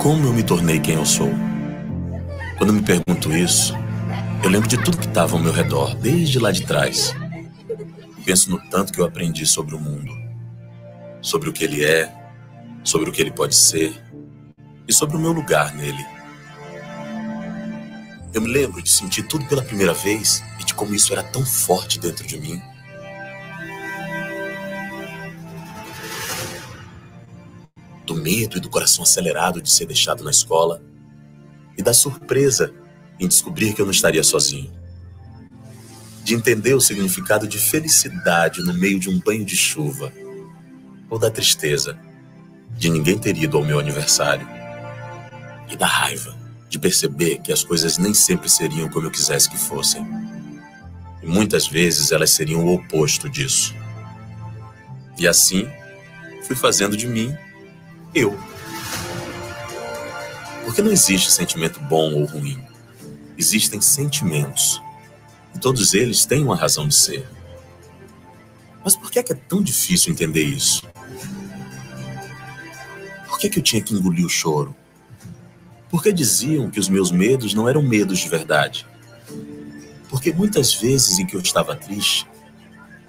como eu me tornei quem eu sou? Quando me pergunto isso, eu lembro de tudo que estava ao meu redor, desde lá de trás. Penso no tanto que eu aprendi sobre o mundo, sobre o que ele é, sobre o que ele pode ser e sobre o meu lugar nele. Eu me lembro de sentir tudo pela primeira vez e de como isso era tão forte dentro de mim. Do medo e do coração acelerado de ser deixado na escola e da surpresa em descobrir que eu não estaria sozinho. De entender o significado de felicidade no meio de um banho de chuva ou da tristeza de ninguém ter ido ao meu aniversário e da raiva de perceber que as coisas nem sempre seriam como eu quisesse que fossem. E muitas vezes elas seriam o oposto disso. E assim, fui fazendo de mim eu. Porque não existe sentimento bom ou ruim. Existem sentimentos. E todos eles têm uma razão de ser. Mas por que é tão difícil entender isso? Por que eu tinha que engolir o choro? Por que diziam que os meus medos não eram medos de verdade? Porque muitas vezes em que eu estava triste,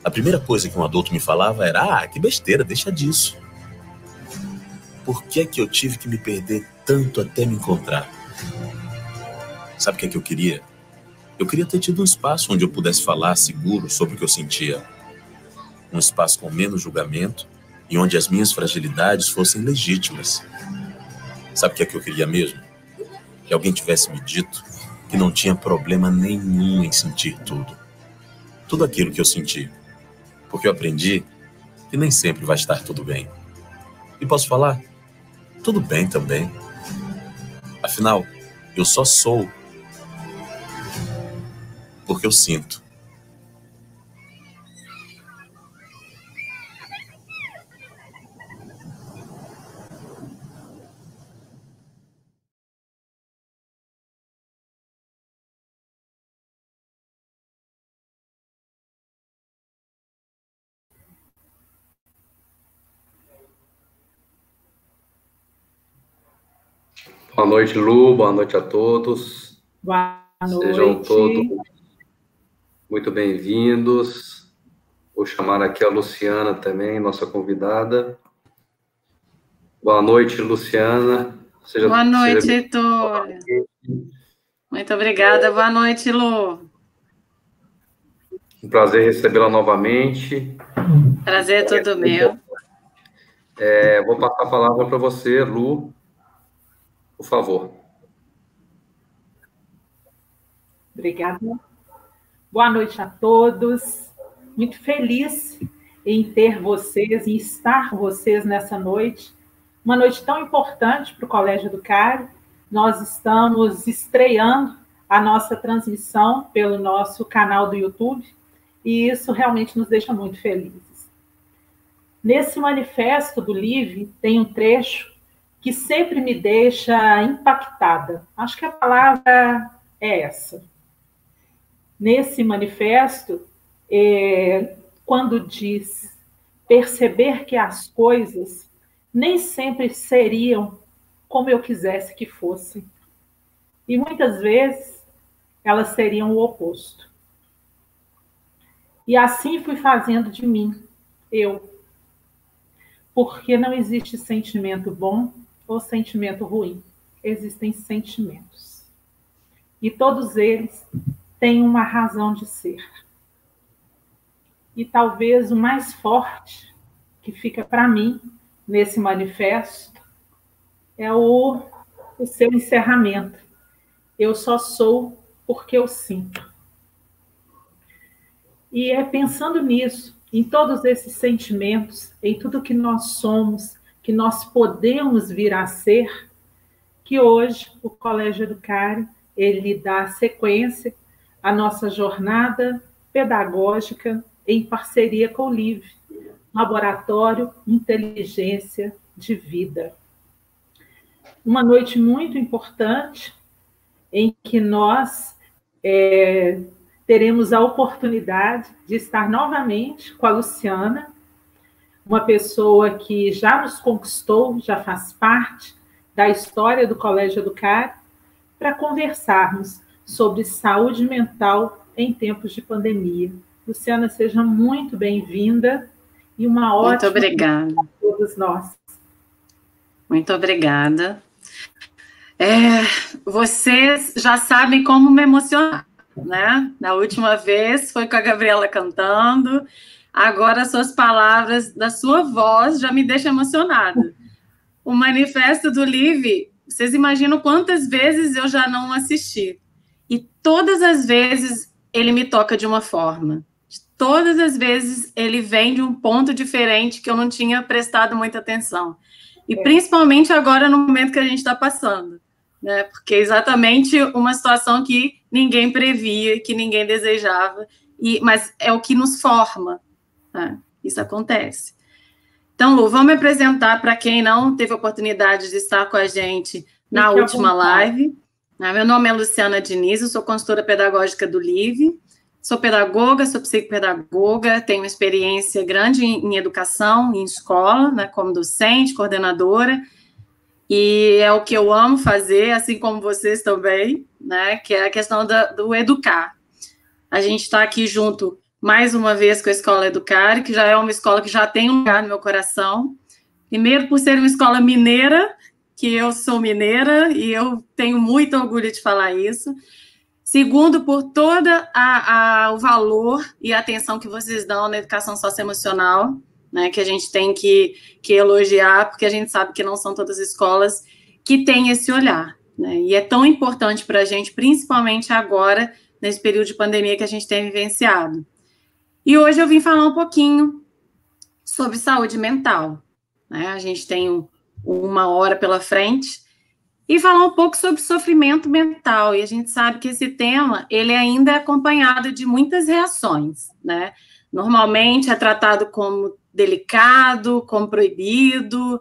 a primeira coisa que um adulto me falava era: ah, que besteira, deixa disso. Por que eu tive que me perder tanto até me encontrar? Sabe o que eu queria? Eu queria ter tido um espaço onde eu pudesse falar seguro sobre o que eu sentia. Um espaço com menos julgamento e onde as minhas fragilidades fossem legítimas. Sabe o que eu queria mesmo? Que alguém tivesse me dito que não tinha problema nenhum em sentir tudo. Tudo aquilo que eu senti. Porque eu aprendi que nem sempre vai estar tudo bem. E posso falar? Tudo bem também. Afinal, eu só sou porque eu sinto. Boa noite, Lu. Boa noite a todos. Boa noite. Sejam todos muito bem-vindos. Vou chamar aqui a Luciana também, nossa convidada. Boa noite, Luciana. Boa noite, Heitor. Muito obrigada. Boa noite, Lu. Um prazer recebê-la novamente. Prazer é todo meu. Vou passar a palavra para você, Lu. Por favor. Obrigada. Boa noite a todos. Muito feliz em ter vocês, em estar vocês nessa noite. Uma noite tão importante para o Colégio do Cário. Nós estamos estreando a nossa transmissão pelo nosso canal do YouTube e isso realmente nos deixa muito felizes. Nesse manifesto do LIVE tem um trecho que sempre me deixa impactada. Acho que a palavra é essa. Nesse manifesto, quando diz perceber que as coisas nem sempre seriam como eu quisesse que fossem. E muitas vezes elas seriam o oposto. E assim fui fazendo de mim, eu. Porque não existe sentimento bom ou sentimento ruim. Existem sentimentos. E todos eles têm uma razão de ser. E talvez o mais forte que fica para mim nesse manifesto é o seu encerramento. Eu só sou porque eu sinto. E é pensando nisso, em todos esses sentimentos, em tudo que nós somos, que nós podemos vir a ser, que hoje o Colégio do Cário, ele dá sequência à nossa jornada pedagógica em parceria com o LIVE, Laboratório Inteligência de Vida. Uma noite muito importante em que nós teremos a oportunidade de estar novamente com a Luciana, uma pessoa que já nos conquistou, já faz parte da história do Colégio Educar, para conversarmos sobre saúde mental em tempos de pandemia. Luciana, seja muito bem-vinda e uma ótima... Muito obrigada. A todos nós. Muito obrigada. Vocês já sabem como me emocionar, né? Na última vez foi com a Gabriela cantando, agora suas palavras, da sua voz, já me deixam emocionada. O manifesto do Livre, vocês imaginam quantas vezes eu já não assisti. E todas as vezes ele me toca de uma forma. Todas as vezes ele vem de um ponto diferente que eu não tinha prestado muita atenção. E principalmente agora no momento que a gente está passando, né? Porque é exatamente uma situação que ninguém previa, que ninguém desejava, mas é o que nos forma, né? Isso acontece. Então, Lu, vamos me apresentar para quem não teve a oportunidade de estar com a gente na última live. Meu nome é Luciana Diniz, eu sou consultora pedagógica do Livre, sou pedagoga, sou psicopedagoga, tenho experiência grande em educação, em escola, né, como docente, coordenadora, e é o que eu amo fazer, assim como vocês também, né, que é a questão do educar. A gente está aqui junto mais uma vez com a Escola Educar, que já é uma escola que já tem um lugar no meu coração. Primeiro, por ser uma escola mineira, que eu sou mineira, e eu tenho muito orgulho de falar isso. Segundo, por todo o valor e a atenção que vocês dão na educação socioemocional, né, que a gente tem que elogiar, porque a gente sabe que não são todas as escolas que têm esse olhar, né, e é tão importante para a gente, principalmente agora, nesse período de pandemia que a gente tem vivenciado. E hoje eu vim falar um pouquinho sobre saúde mental, né? A gente tem uma hora pela frente, e falar um pouco sobre sofrimento mental, e a gente sabe que esse tema, ele ainda é acompanhado de muitas reações, né? Normalmente é tratado como delicado, como proibido,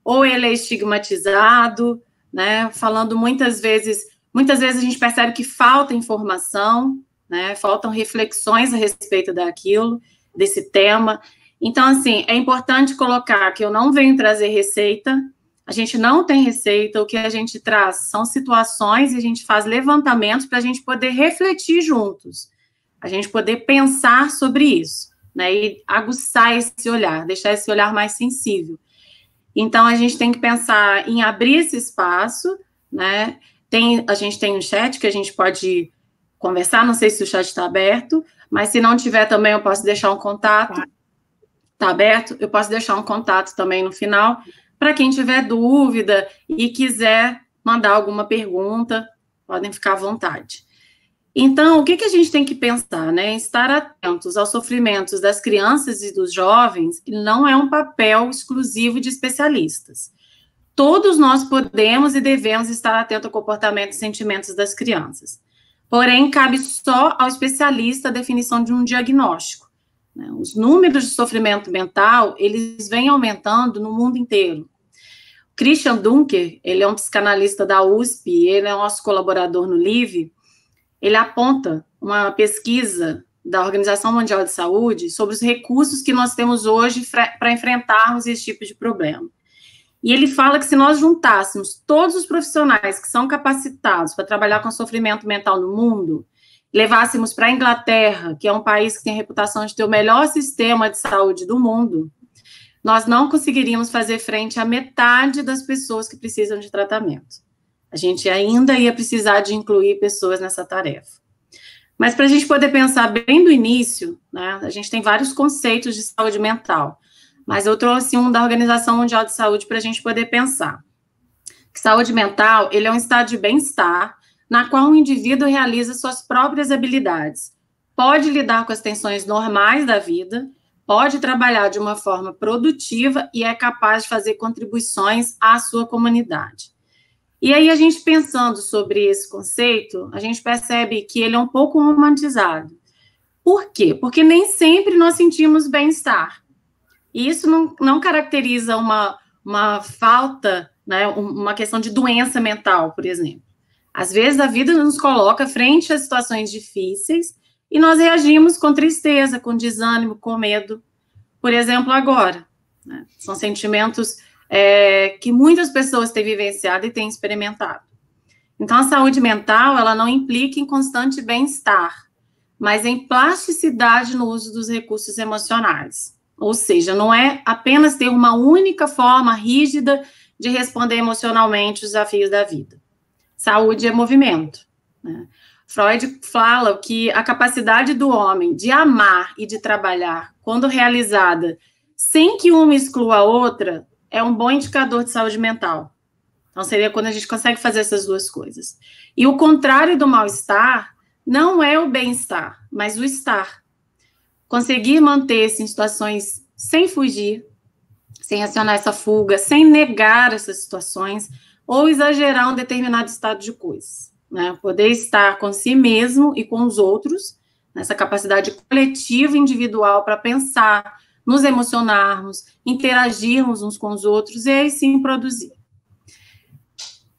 ou ele é estigmatizado, né? Falando muitas vezes a gente percebe que falta informação, né? Faltam reflexões a respeito daquilo, desse tema. Então, assim, é importante colocar que eu não venho trazer receita, a gente não tem receita, o que a gente traz são situações e a gente faz levantamentos para a gente poder refletir juntos, a gente poder pensar sobre isso, né, e aguçar esse olhar, deixar esse olhar mais sensível. Então, a gente tem que pensar em abrir esse espaço, né, a gente tem um chat que a gente pode conversar, não sei se o chat está aberto, mas se não tiver também eu posso deixar um contato, está aberto, eu posso deixar um contato também no final, para quem tiver dúvida e quiser mandar alguma pergunta, podem ficar à vontade. Então, o que a gente tem que pensar, né? Estar atentos aos sofrimentos das crianças e dos jovens não é um papel exclusivo de especialistas. Todos nós podemos e devemos estar atentos ao comportamento e sentimentos das crianças. Porém, cabe só ao especialista a definição de um diagnóstico, né? Os números de sofrimento mental, eles vêm aumentando no mundo inteiro. Christian Dunker, ele é um psicanalista da USP, ele é nosso colaborador no Livre, ele aponta uma pesquisa da Organização Mundial de Saúde sobre os recursos que nós temos hoje para enfrentarmos esse tipo de problema. E ele fala que se nós juntássemos todos os profissionais que são capacitados para trabalhar com sofrimento mental no mundo, levássemos para a Inglaterra, que é um país que tem a reputação de ter o melhor sistema de saúde do mundo, nós não conseguiríamos fazer frente à metade das pessoas que precisam de tratamento. A gente ainda ia precisar de incluir pessoas nessa tarefa. Mas para a gente poder pensar bem do início, né, a gente tem vários conceitos de saúde mental, mas eu trouxe um da Organização Mundial de Saúde para a gente poder pensar. Que saúde mental, ele é um estado de bem-estar na qual o indivíduo realiza suas próprias habilidades, pode lidar com as tensões normais da vida, pode trabalhar de uma forma produtiva e é capaz de fazer contribuições à sua comunidade. E aí, a gente pensando sobre esse conceito, a gente percebe que ele é um pouco romantizado. Por quê? Porque nem sempre nós sentimos bem-estar. E isso não caracteriza uma falta, né, uma questão de doença mental, por exemplo. Às vezes, a vida nos coloca frente a situações difíceis e nós reagimos com tristeza, com desânimo, com medo. Por exemplo, agora, né? São sentimentos que muitas pessoas têm vivenciado e têm experimentado. Então, a saúde mental, ela não implica em constante bem-estar, mas em plasticidade no uso dos recursos emocionais. Ou seja, não é apenas ter uma única forma rígida de responder emocionalmente os desafios da vida. Saúde é movimento, né? Freud fala que a capacidade do homem de amar e de trabalhar, quando realizada sem que uma exclua a outra, é um bom indicador de saúde mental. Então, seria quando a gente consegue fazer essas duas coisas. E o contrário do mal-estar não é o bem-estar, mas o estar. Conseguir manter-se em situações sem fugir, sem acionar essa fuga, sem negar essas situações, ou exagerar um determinado estado de coisas, né? Poder estar com si mesmo e com os outros, nessa capacidade coletiva e individual para pensar, nos emocionarmos, interagirmos uns com os outros e aí sim produzir.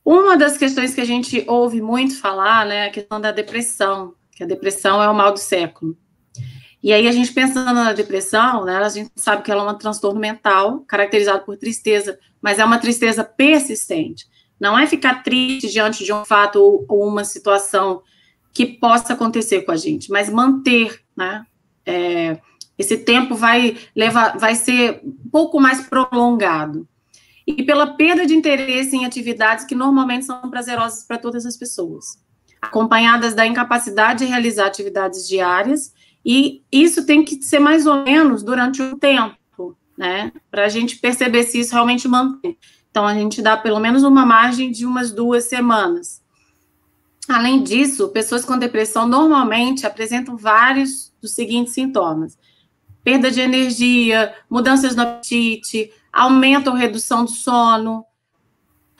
Uma das questões que a gente ouve muito falar, né, é a questão da depressão, que a depressão é o mal do século. E aí, a gente pensando na depressão, né, a gente sabe que ela é um transtorno mental, caracterizado por tristeza, mas é uma tristeza persistente. Não é ficar triste diante de um fato ou uma situação que possa acontecer com a gente, mas manter, né, esse tempo vai ser um pouco mais prolongado. E pela perda de interesse em atividades que normalmente são prazerosas para todas as pessoas, acompanhadas da incapacidade de realizar atividades diárias, e isso tem que ser mais ou menos durante um tempo, né, para a gente perceber se isso realmente mantém. Então, a gente dá pelo menos uma margem de umas 2 semanas. Além disso, pessoas com depressão normalmente apresentam vários dos seguintes sintomas: perda de energia, mudanças no apetite, aumento ou redução do sono,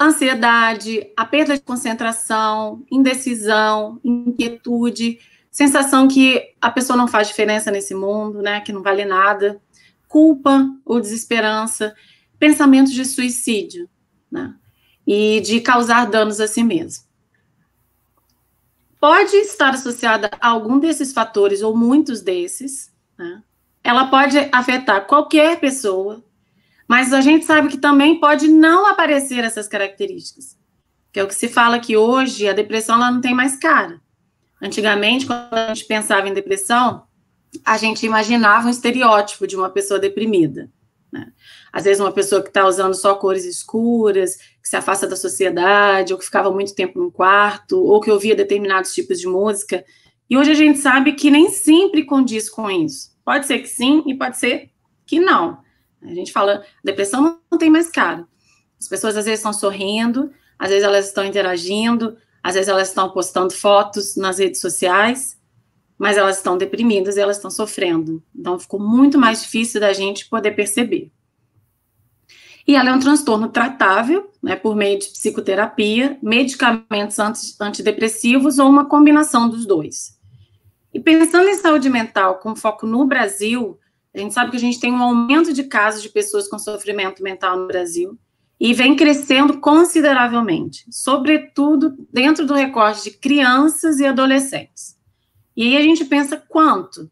ansiedade, a perda de concentração, indecisão, inquietude, sensação que a pessoa não faz diferença nesse mundo, né, que não vale nada, culpa ou desesperança, pensamentos de suicídio, né, e de causar danos a si mesmo. Pode estar associada a algum desses fatores ou muitos desses, né? Ela pode afetar qualquer pessoa, mas a gente sabe que também pode não aparecer essas características, que é o que se fala que hoje a depressão ela não tem mais cara. Antigamente, quando a gente pensava em depressão, a gente imaginava um estereótipo de uma pessoa deprimida, né? Às vezes uma pessoa que está usando só cores escuras, que se afasta da sociedade, ou que ficava muito tempo no quarto, ou que ouvia determinados tipos de música. E hoje a gente sabe que nem sempre condiz com isso. Pode ser que sim e pode ser que não. A gente fala, depressão não tem mais cara. As pessoas às vezes estão sorrindo, às vezes elas estão interagindo, às vezes elas estão postando fotos nas redes sociais, mas elas estão deprimidas e elas estão sofrendo. Então ficou muito mais difícil da gente poder perceber. E ela é um transtorno tratável, né, por meio de psicoterapia, medicamentos antidepressivos ou uma combinação dos dois. E pensando em saúde mental com foco no Brasil, a gente sabe que a gente tem um aumento de casos de pessoas com sofrimento mental no Brasil e vem crescendo consideravelmente, sobretudo dentro do recorte de crianças e adolescentes. E aí a gente pensa quanto,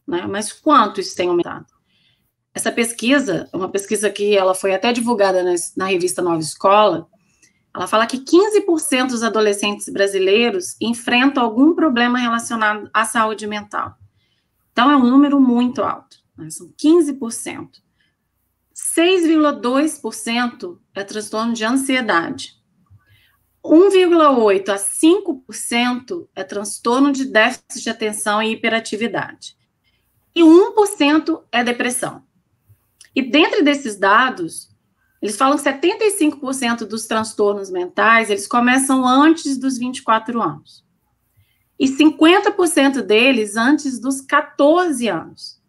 né? Mas quanto isso tem aumentado? Essa pesquisa, uma pesquisa que ela foi até divulgada na revista Nova Escola, ela fala que 15% dos adolescentes brasileiros enfrentam algum problema relacionado à saúde mental. Então, é um número muito alto, né? São 15%. 6,2% é transtorno de ansiedade. 1,8% a 5% é transtorno de déficit de atenção e hiperatividade. E 1% é depressão. E dentro desses dados, eles falam que 75% dos transtornos mentais, eles começam antes dos 24 anos. E 50% deles antes dos 14 anos.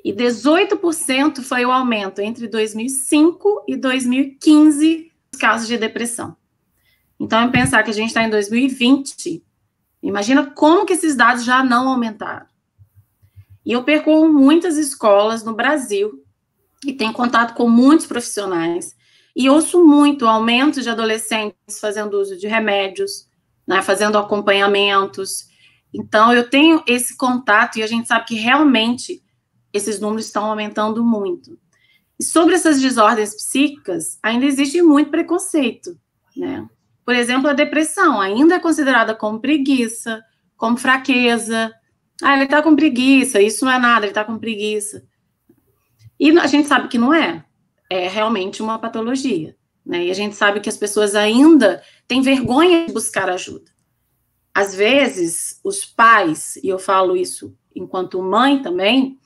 E 18% foi o aumento entre 2005 e 2015 dos casos de depressão. Então, é pensar que a gente está em 2020, imagina como que esses dados já não aumentaram. E eu percorro muitas escolas no Brasil, e tenho contato com muitos profissionais, e ouço muito o aumento de adolescentes fazendo uso de remédios, né, fazendo acompanhamentos. Então, eu tenho esse contato, e a gente sabe que realmente esses números estão aumentando muito. E sobre essas desordens psíquicas, ainda existe muito preconceito, né? Por exemplo, a depressão ainda é considerada como preguiça, como fraqueza. Ah, ele está com preguiça, isso não é nada, ele está com preguiça. E a gente sabe que não é. É realmente uma patologia, né? E a gente sabe que as pessoas ainda têm vergonha de buscar ajuda. Às vezes, os pais, e eu falo isso enquanto mãe também,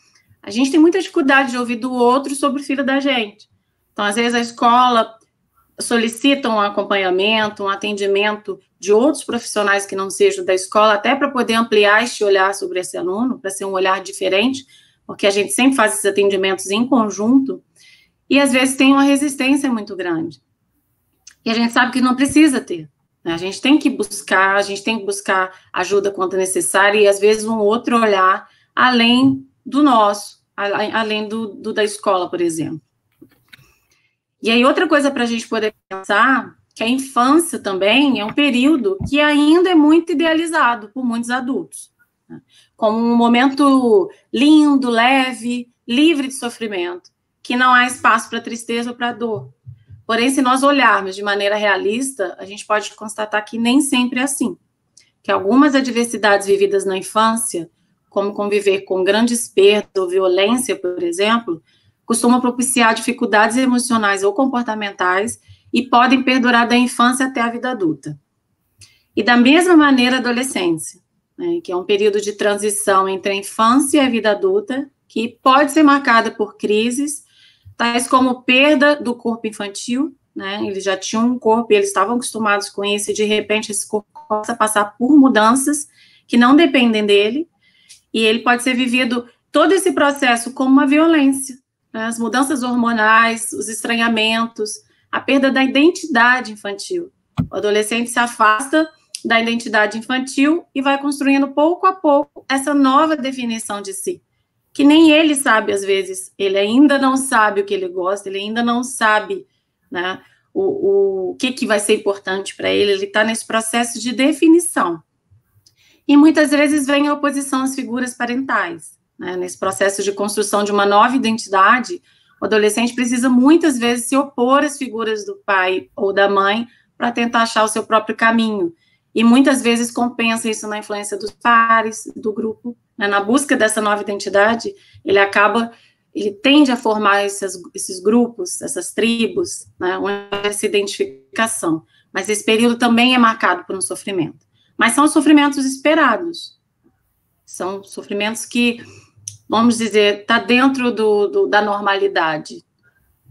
a gente tem muita dificuldade de ouvir do outro sobre o filho da gente. Então, às vezes, a escola solicita um acompanhamento, um atendimento de outros profissionais que não sejam da escola, até para poder ampliar este olhar sobre esse aluno, para ser um olhar diferente, porque a gente sempre faz esses atendimentos em conjunto, e às vezes tem uma resistência muito grande. E a gente sabe que não precisa ter, né? A gente tem que buscar ajuda quando necessária, e às vezes um outro olhar além do nosso, além do da escola, por exemplo. E aí, outra coisa para a gente poder pensar, que a infância também é um período que ainda é muito idealizado por muitos adultos, né? Como um momento lindo, leve, livre de sofrimento, que não há espaço para tristeza ou para dor. Porém, se nós olharmos de maneira realista, a gente pode constatar que nem sempre é assim. Que algumas adversidades vividas na infância, como conviver com grandes perdas ou violência, por exemplo, costumam propiciar dificuldades emocionais ou comportamentais e podem perdurar da infância até a vida adulta. E da mesma maneira a adolescência, né, que é um período de transição entre a infância e a vida adulta, que pode ser marcada por crises, tais como perda do corpo infantil, né, eles já tinham um corpo e eles estavam acostumados com isso, e de repente esse corpo possa passar por mudanças que não dependem dele, e ele pode ser vivido, todo esse processo, como uma violência. As mudanças hormonais, os estranhamentos, a perda da identidade infantil. O adolescente se afasta da identidade infantil e vai construindo pouco a pouco essa nova definição de si, que nem ele sabe às vezes, ele ainda não sabe o que ele gosta, ele ainda não sabe, né, o que vai ser importante para ele está nesse processo de definição. E muitas vezes vem a oposição às figuras parentais. Né, nesse processo de construção de uma nova identidade, o adolescente precisa muitas vezes se opor às figuras do pai ou da mãe para tentar achar o seu próprio caminho. E muitas vezes compensa isso na influência dos pares, do grupo. Né, na busca dessa nova identidade, ele tende a formar esses grupos, essas tribos, né, onde essa identificação. Mas esse período também é marcado por um sofrimento. Mas são sofrimentos esperados. São sofrimentos que, vamos dizer, está dentro da normalidade.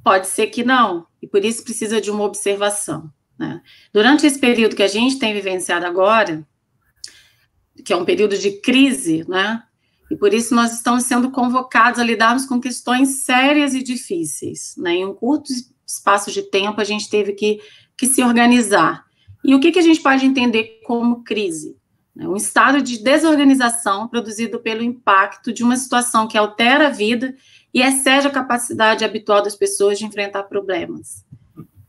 Pode ser que não, e por isso precisa de uma observação, né? Durante esse período que a gente tem vivenciado agora, que é um período de crise, né? E por isso nós estamos sendo convocados a lidarmos com questões sérias e difíceis, né? Em um curto espaço de tempo, a gente teve que se organizar. E o que a gente pode entender como crise? Um estado de desorganização produzido pelo impacto de uma situação que altera a vida e excede a capacidade habitual das pessoas de enfrentar problemas.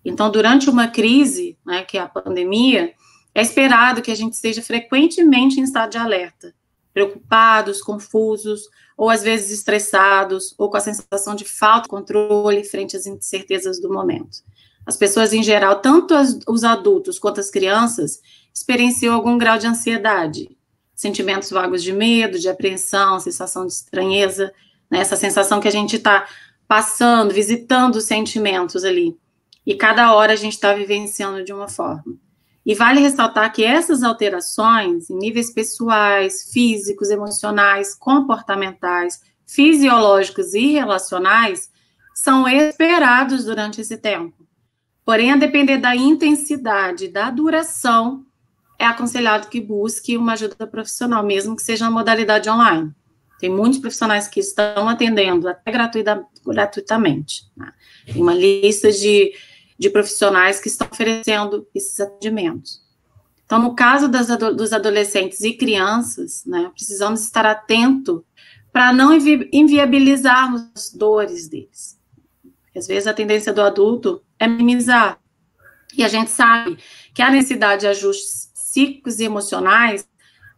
Então, durante uma crise, né, que é a pandemia, é esperado que a gente esteja frequentemente em estado de alerta, preocupados, confusos, ou às vezes estressados, ou com a sensação de falta de controle frente às incertezas do momento. As pessoas em geral, tanto os adultos quanto as crianças, experienciam algum grau de ansiedade, sentimentos vagos de medo, de apreensão, sensação de estranheza, né, essa sensação que a gente está passando, visitando os sentimentos ali, e cada hora a gente está vivenciando de uma forma. E vale ressaltar que essas alterações, em níveis pessoais, físicos, emocionais, comportamentais, fisiológicos e relacionais, são esperados durante esse tempo. Porém, a depender da intensidade, da duração, é aconselhado que busque uma ajuda profissional, mesmo que seja uma modalidade online. Tem muitos profissionais que estão atendendo, até gratuitamente. Né? Tem uma lista de profissionais que estão oferecendo esses atendimentos. Então, no caso dos adolescentes e crianças, né, precisamos estar atentos para não inviabilizarmos as dores deles. Porque, às vezes, a tendência do adulto é minimizar. E a gente sabe que a necessidade de ajustes psíquicos e emocionais,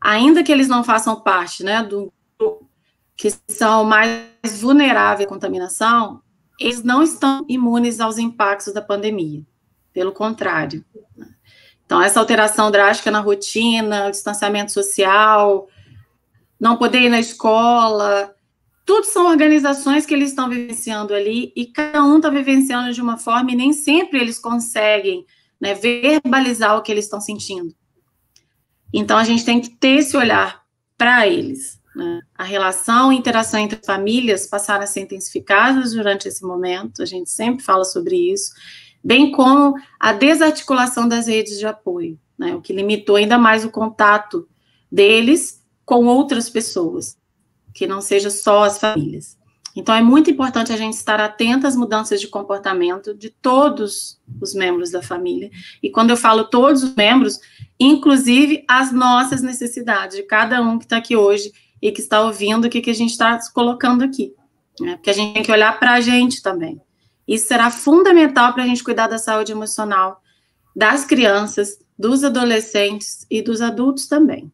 ainda que eles não façam parte, né, do grupo que são mais vulneráveis à contaminação, eles não estão imunes aos impactos da pandemia, pelo contrário. Então, essa alteração drástica na rotina, o distanciamento social, não poder ir na escola, tudo são organizações que eles estão vivenciando ali, e cada um está vivenciando de uma forma, e nem sempre eles conseguem, né, verbalizar o que eles estão sentindo. Então, a gente tem que ter esse olhar para eles, né? A relação e interação entre famílias passaram a ser intensificadas durante esse momento, a gente sempre fala sobre isso, bem como a desarticulação das redes de apoio, né, o que limitou ainda mais o contato deles com outras pessoas, que não seja só as famílias. Então, é muito importante a gente estar atento às mudanças de comportamento de todos os membros da família, e quando eu falo todos os membros, inclusive as nossas necessidades, de cada um que está aqui hoje e que está ouvindo o que a gente está colocando aqui, né, porque a gente tem que olhar para a gente também. Isso será fundamental para a gente cuidar da saúde emocional das crianças, dos adolescentes e dos adultos também.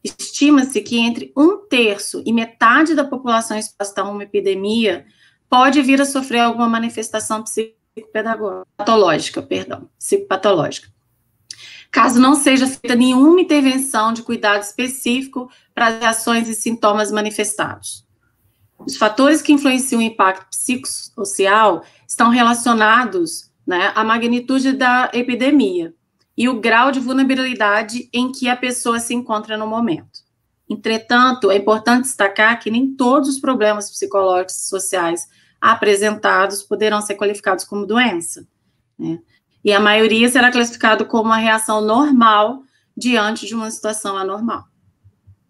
Estima-se que entre 1/3 e metade da população exposta a uma epidemia pode vir a sofrer alguma manifestação psicopatológica. Caso não seja feita nenhuma intervenção de cuidado específico para as reações e sintomas manifestados. Os fatores que influenciam o impacto psicossocial estão relacionados, né, à magnitude da epidemia e o grau de vulnerabilidade em que a pessoa se encontra no momento. Entretanto, é importante destacar que nem todos os problemas psicológicos e sociais apresentados poderão ser qualificados como doença, né? E a maioria será classificado como uma reação normal diante de uma situação anormal,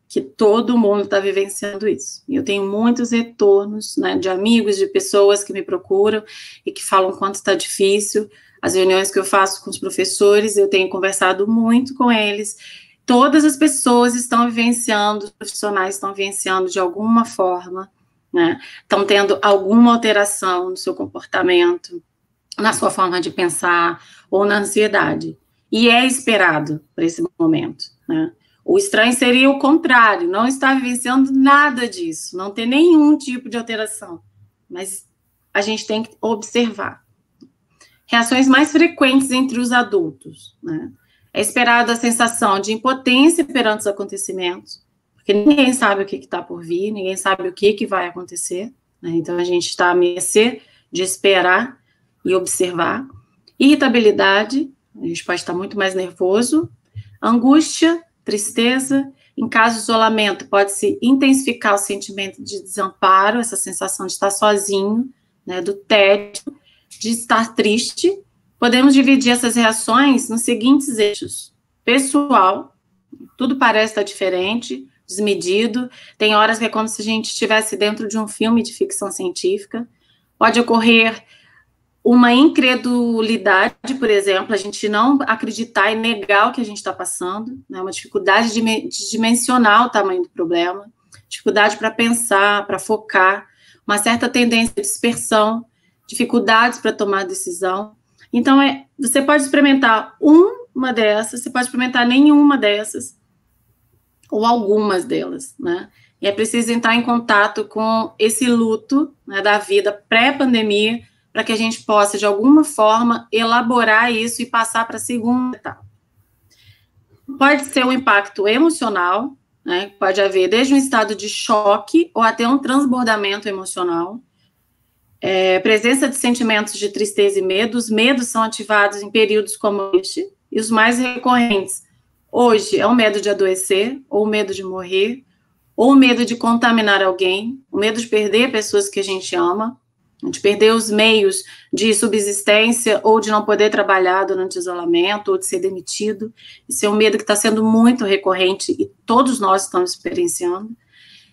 que todo mundo está vivenciando isso. E eu tenho muitos retornos, né, de amigos, de pessoas que me procuram e que falam quanto está difícil. As reuniões que eu faço com os professores, eu tenho conversado muito com eles. Todas as pessoas estão vivenciando, os profissionais estão vivenciando de alguma forma, né, estão tendo alguma alteração no seu comportamento, na sua forma de pensar ou na ansiedade. E é esperado para esse momento, né? O estranho seria o contrário, não estar vivenciando nada disso, não ter nenhum tipo de alteração. Mas a gente tem que observar. Reações mais frequentes entre os adultos, né? É esperado a sensação de impotência perante os acontecimentos, porque ninguém sabe o que está por vir, ninguém sabe o que vai acontecer, né? Então a gente está à mercê de esperar e observar. Irritabilidade, a gente pode estar muito mais nervoso. Angústia, tristeza. Em caso de isolamento, pode-se intensificar o sentimento de desamparo, essa sensação de estar sozinho, né, do tédio, de estar triste. Podemos dividir essas reações nos seguintes eixos. Pessoal, tudo parece estar diferente, desmedido. Tem horas que é como se a gente estivesse dentro de um filme de ficção científica. Pode ocorrer uma incredulidade, por exemplo, a gente não acreditar e negar o que a gente está passando, né? Uma dificuldade de dimensionar o tamanho do problema, dificuldade para pensar, para focar, uma certa tendência de dispersão, dificuldades para tomar decisão. Então, você pode experimentar uma dessas, você pode experimentar nenhuma dessas, ou algumas delas, né? E é preciso entrar em contato com esse luto, né, da vida pré-pandemia, para que a gente possa, de alguma forma, elaborar isso e passar para a segunda etapa. Pode ser um impacto emocional, né? Pode haver desde um estado de choque ou até um transbordamento emocional. Presença de sentimentos de tristeza e medo. Os medos são ativados em períodos como este, e os mais recorrentes hoje é o medo de adoecer, ou o medo de morrer, ou o medo de contaminar alguém, o medo de perder pessoas que a gente ama, de perder os meios de subsistência ou de não poder trabalhar durante o isolamento ou de ser demitido. Isso é um medo que está sendo muito recorrente e todos nós estamos experienciando.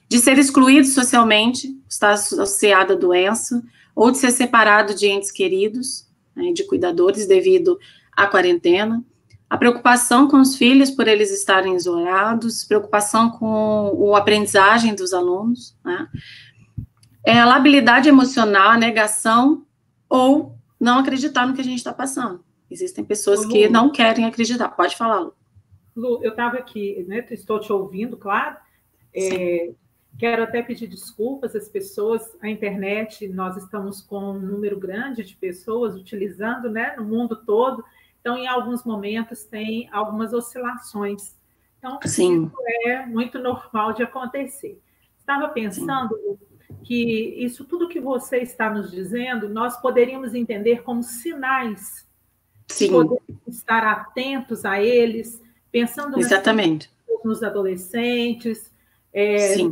De ser excluído socialmente, está associado à doença, ou de ser separado de entes queridos, né, de cuidadores devido à quarentena. A preocupação com os filhos por eles estarem isolados, preocupação com a aprendizagem dos alunos, né? A labilidade emocional, a negação ou não acreditar no que a gente está passando. Existem pessoas que não querem acreditar. Pode falar, Lu. Lu, eu estava aqui, né, estou te ouvindo, claro, Quero até pedir desculpas às pessoas, a internet, nós estamos com um número grande de pessoas utilizando, né, no mundo todo, então, em alguns momentos, tem algumas oscilações. Então, Sim. isso é muito normal de acontecer. Estava pensando que isso tudo que você está nos dizendo, nós poderíamos entender como sinais. Sim. Podemos estar atentos a eles, pensando Exatamente. Nos adolescentes,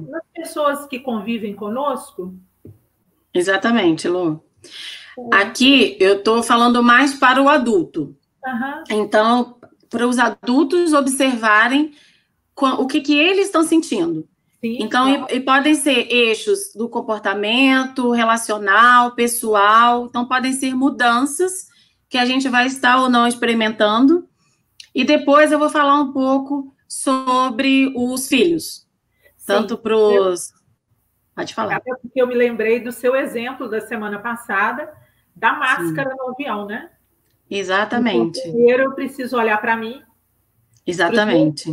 nas pessoas que convivem conosco. Exatamente, Lu. Aqui eu estou falando mais para o adulto. Uhum. Então, para os adultos observarem o que eles estão sentindo. Sim, então, claro. e podem ser eixos do comportamento, relacional, pessoal. Então, podem ser mudanças que a gente vai estar ou não experimentando. E depois eu vou falar um pouco sobre os filhos. Sim, tanto para os... Pode falar. Até porque eu me lembrei do seu exemplo da semana passada, da máscara no avião, né? Exatamente. Então, primeiro eu preciso olhar para mim. Exatamente.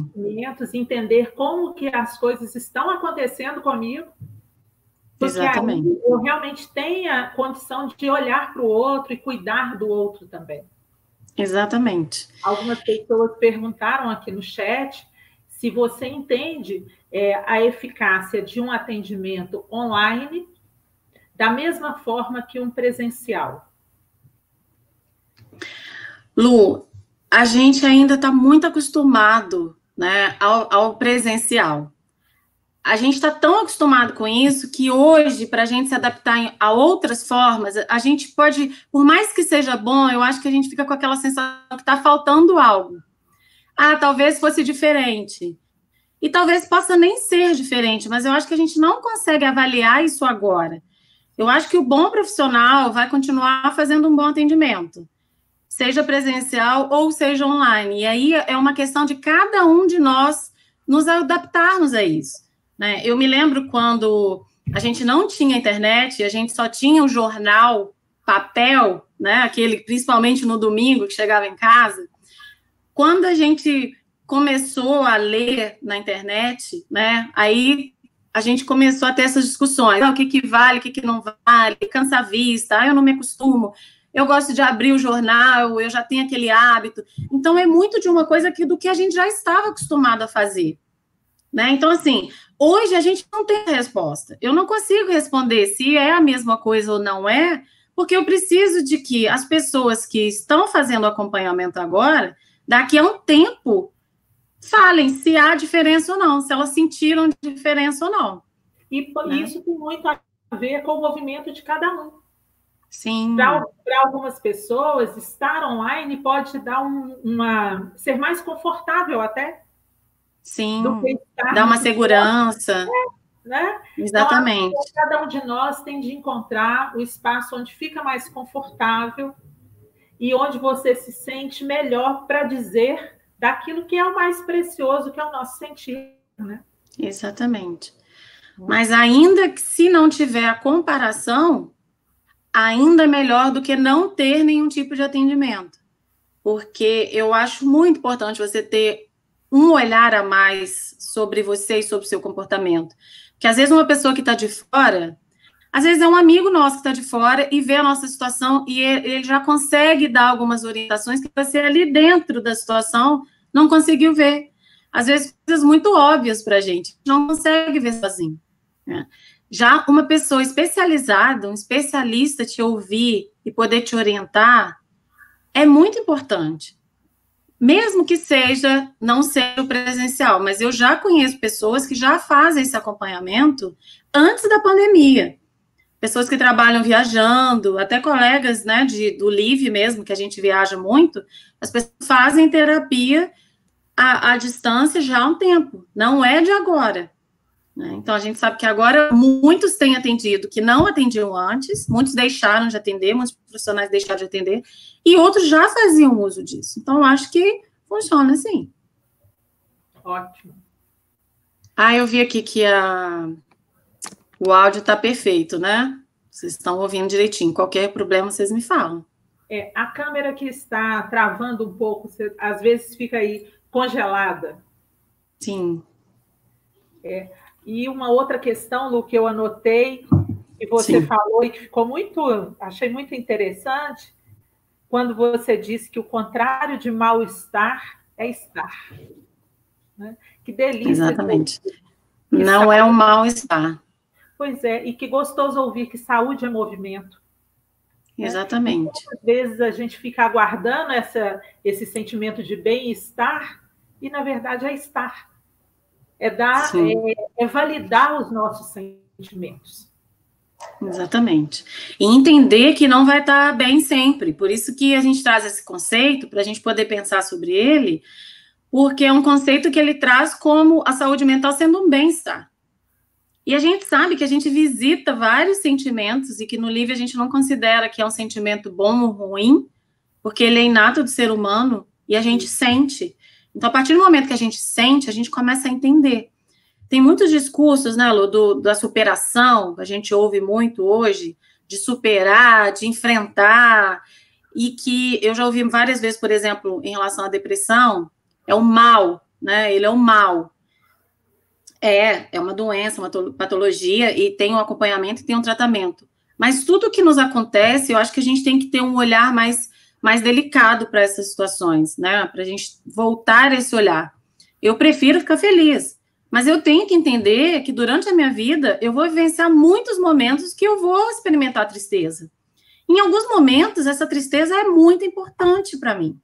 Entender como que as coisas estão acontecendo comigo. Porque Exatamente. aí eu realmente tenho a condição de olhar para o outro e cuidar do outro também. Exatamente. Algumas pessoas perguntaram aqui no chat se você entende a eficácia de um atendimento online da mesma forma que um presencial. Lu, a gente ainda está muito acostumado, né, ao presencial. A gente está tão acostumado com isso que hoje, para a gente se adaptar a outras formas, a gente pode, por mais que seja bom, eu acho que a gente fica com aquela sensação que está faltando algo. Ah, talvez fosse diferente. E talvez possa nem ser diferente, mas eu acho que a gente não consegue avaliar isso agora. Eu acho que o bom profissional vai continuar fazendo um bom atendimento, seja presencial ou seja online. E aí é uma questão de cada um de nós nos adaptarmos a isso, né? Eu me lembro quando a gente não tinha internet, a gente só tinha o jornal papel, né? Aquele, principalmente no domingo, que chegava em casa. Quando a gente começou a ler na internet, né? Aí a gente começou a ter essas discussões. O que vale, o que não vale, cansa a vista, eu não me acostumo. Eu gosto de abrir o jornal, eu já tenho aquele hábito. Então, é muito de uma coisa do que a gente já estava acostumado a fazer, né? Então, assim, hoje a gente não tem resposta. Eu não consigo responder se é a mesma coisa ou não é, porque eu preciso de que as pessoas que estão fazendo acompanhamento agora, daqui a um tempo, falem se há diferença ou não, se elas sentiram diferença ou não. E né? Isso tem muito a ver com o movimento de cada um. Sim. Para algumas pessoas, estar online pode dar ser mais confortável até. Sim, dá uma segurança. Né? Exatamente. Então, cada um de nós tem de encontrar o espaço onde fica mais confortável e onde você se sente melhor para dizer daquilo que é o mais precioso, que é o nosso sentir, né? Exatamente. Mas ainda que se não tiver a comparação, ainda é melhor do que não ter nenhum tipo de atendimento. Porque eu acho muito importante você ter um olhar a mais sobre você e sobre o seu comportamento. Porque às vezes uma pessoa que está de fora, às vezes é um amigo nosso que está de fora e vê a nossa situação e ele já consegue dar algumas orientações que você ali dentro da situação não conseguiu ver. Às vezes coisas muito óbvias para a gente, não consegue ver sozinho, né? Já uma pessoa especializada, um especialista te ouvir e poder te orientar é muito importante. Mesmo que não seja o presencial, mas eu já conheço pessoas que já fazem esse acompanhamento antes da pandemia. Pessoas que trabalham viajando, até colegas, né, do LIVE mesmo, que a gente viaja muito, as pessoas fazem terapia à distância já há um tempo, não é de agora. Né? Então, a gente sabe que agora muitos têm atendido que não atendiam antes, muitos deixaram de atender, muitos profissionais deixaram de atender, e outros já faziam uso disso. Então, eu acho que funciona assim. Ótimo. Eu vi aqui que o áudio está perfeito, né? Vocês estão ouvindo direitinho. Qualquer problema, vocês me falam. A câmera que está travando um pouco, às vezes fica aí congelada. Sim. E uma outra questão, Lu, que eu anotei, que você falou e que ficou achei muito interessante, quando você disse que o contrário de mal-estar é estar. Né? Que delícia. Exatamente. Não é um mal-estar. Pois é, e que gostoso ouvir que saúde é movimento. Exatamente. Muitas vezes a gente fica aguardando esse sentimento de bem-estar e, na verdade, é estar. É validar os nossos sentimentos. Exatamente. E entender que não vai estar bem sempre. Por isso que a gente traz esse conceito, para a gente poder pensar sobre ele, porque é um conceito que ele traz como a saúde mental sendo um bem-estar. E a gente sabe que a gente visita vários sentimentos e que no livro a gente não considera que é um sentimento bom ou ruim, porque ele é inato do ser humano e a gente sente. Então, a partir do momento que a gente sente, a gente começa a entender. Tem muitos discursos, né, Lu, da superação, que a gente ouve muito hoje, de superar, de enfrentar, e que eu já ouvi várias vezes, por exemplo, em relação à depressão, é o mal, né, ele é o mal. É uma doença, uma patologia, e tem um acompanhamento e tem um tratamento. Mas tudo que nos acontece, eu acho que a gente tem que ter um olhar mais delicado para essas situações, né? Para a gente voltar esse olhar. Eu prefiro ficar feliz, mas eu tenho que entender que durante a minha vida eu vou vivenciar muitos momentos que eu vou experimentar tristeza. Em alguns momentos, essa tristeza é muito importante para mim,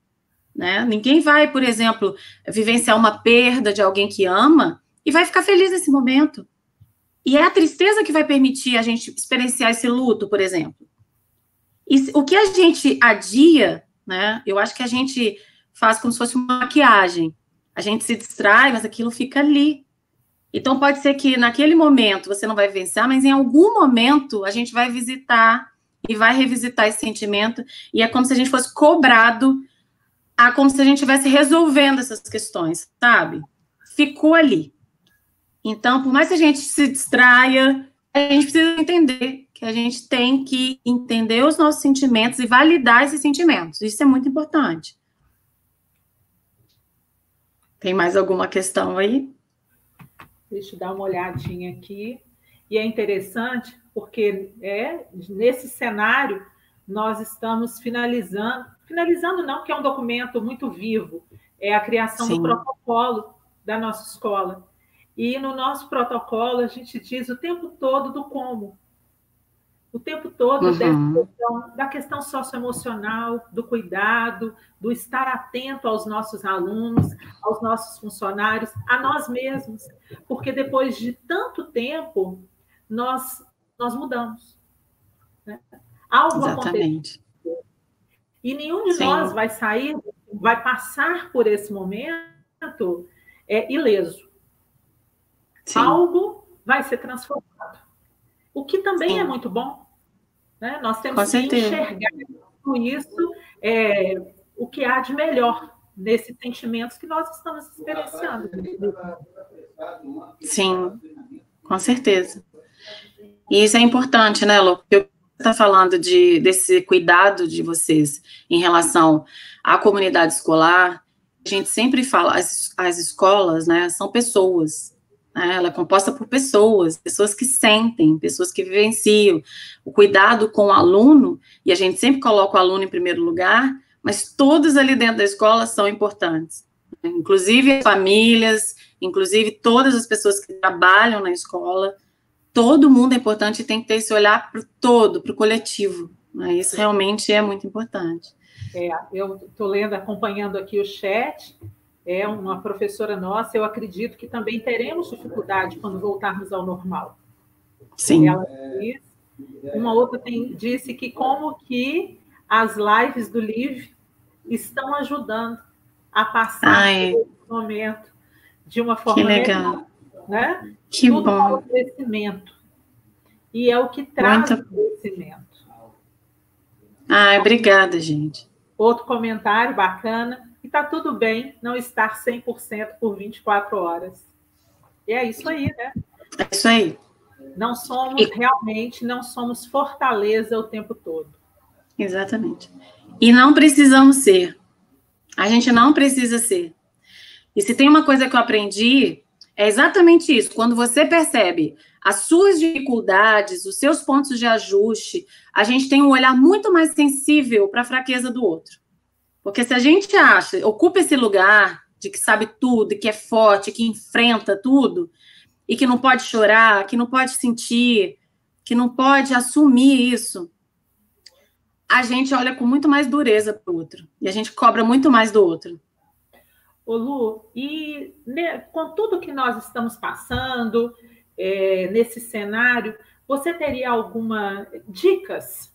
né? Ninguém vai, por exemplo, vivenciar uma perda de alguém que ama e vai ficar feliz nesse momento. E é a tristeza que vai permitir a gente experienciar esse luto, por exemplo. E o que a gente adia, né? Eu acho que a gente faz como se fosse uma maquiagem. A gente se distrai, mas aquilo fica ali. Então, pode ser que naquele momento você não vai vivenciar, mas em algum momento a gente vai visitar e vai revisitar esse sentimento, e é como se a gente fosse cobrado, como se a gente estivesse resolvendo essas questões, sabe? Ficou ali. Então, por mais que a gente se distraia, a gente precisa entender que a gente tem que entender os nossos sentimentos e validar esses sentimentos. Isso é muito importante. Tem mais alguma questão aí? Deixa eu dar uma olhadinha aqui. E é interessante porque nesse cenário nós estamos finalizando não, que é um documento muito vivo, é a criação do protocolo da nossa escola. E no nosso protocolo a gente diz o tempo todo do como. O tempo todo da questão socioemocional, do cuidado, do estar atento aos nossos alunos, aos nossos funcionários, a nós mesmos. Porque depois de tanto tempo, nós mudamos. Né? Algo aconteceu. E nenhum de nós vai passar por esse momento ileso. Algo vai ser transformado. O que também é muito bom. Né? Nós temos que enxergar com isso o que há de melhor nesses sentimentos que nós estamos experienciando. Sim, com certeza. E isso é importante, né, Lu? Porque você está falando desse cuidado de vocês em relação à comunidade escolar. A gente sempre fala, as escolas, né, são pessoas. Ela é composta por pessoas que sentem, pessoas que vivenciam o cuidado com o aluno, e a gente sempre coloca o aluno em primeiro lugar, mas todos ali dentro da escola são importantes, né? Inclusive as famílias, inclusive todas as pessoas que trabalham na escola, todo mundo é importante e tem que ter esse olhar para o todo, para o coletivo, né? Isso realmente é muito importante. Eu estou acompanhando aqui o chat. É uma professora nossa, eu acredito que também teremos dificuldade quando voltarmos ao normal. Sim. Ela disse, uma outra disse que como que as lives do Live estão ajudando a passar por esse momento de uma forma melhor. Né? Que tudo bom. É o crescimento. E é o que traz o crescimento. Obrigada, gente. Outro comentário bacana. E está tudo bem não estar 100% por 24 horas. E é isso aí, né? É isso aí. Não somos fortaleza o tempo todo. Exatamente. E não precisamos ser. A gente não precisa ser. E se tem uma coisa que eu aprendi, É exatamente isso. Quando você percebe as suas dificuldades, os seus pontos de ajuste, a gente tem um olhar muito mais sensível para a fraqueza do outro. Porque se a gente acha, ocupa esse lugar de que sabe tudo, que é forte, que enfrenta tudo, e que não pode chorar, que não pode sentir, que não pode assumir isso, a gente olha com muito mais dureza para o outro. E a gente cobra muito mais do outro. Ô Lu, e com tudo que nós estamos passando, nesse cenário, você teria alguma dicas,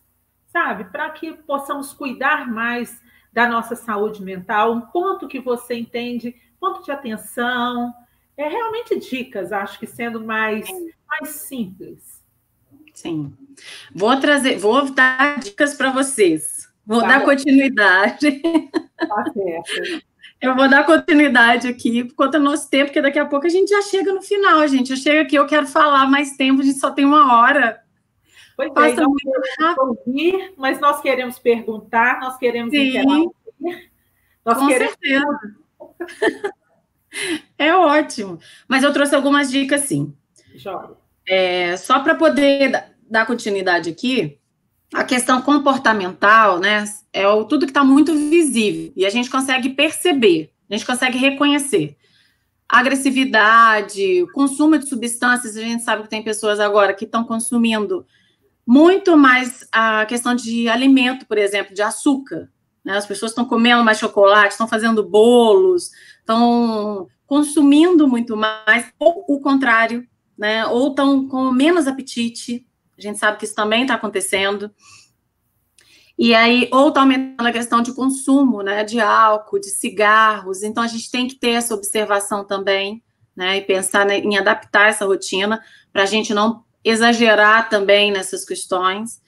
sabe, para que possamos cuidar mais da nossa saúde mental? Um ponto que você entende, ponto de atenção, realmente dicas, acho que sendo mais simples. Sim. Vou dar dicas para vocês. Vou dar continuidade. Tá certo. Eu vou dar continuidade aqui, por conta do nosso tempo, porque daqui a pouco a gente já chega no final, gente. Eu chego aqui, eu quero falar mais tempo, a gente só tem 1 hora. Pois é, nós queremos ouvir, mas nós queremos perguntar, nós queremos interagir. Com certeza. É ótimo. Mas eu trouxe algumas dicas, sim. Joia. Só para poder dar continuidade aqui, a questão comportamental, né, tudo que está muito visível, e a gente consegue perceber, a gente consegue reconhecer. A agressividade, o consumo de substâncias, a gente sabe que tem pessoas agora que estão consumindo muito mais a questão de alimento, por exemplo, de açúcar, né, as pessoas estão comendo mais chocolate, estão fazendo bolos, estão consumindo muito mais, ou o contrário, né, ou estão com menos apetite. A gente sabe que isso também está acontecendo. E aí, ou está aumentando a questão de consumo, né, de álcool, de cigarros. Então, a gente tem que ter essa observação também, né, e pensar em adaptar essa rotina para a gente não exagerar também nessas questões.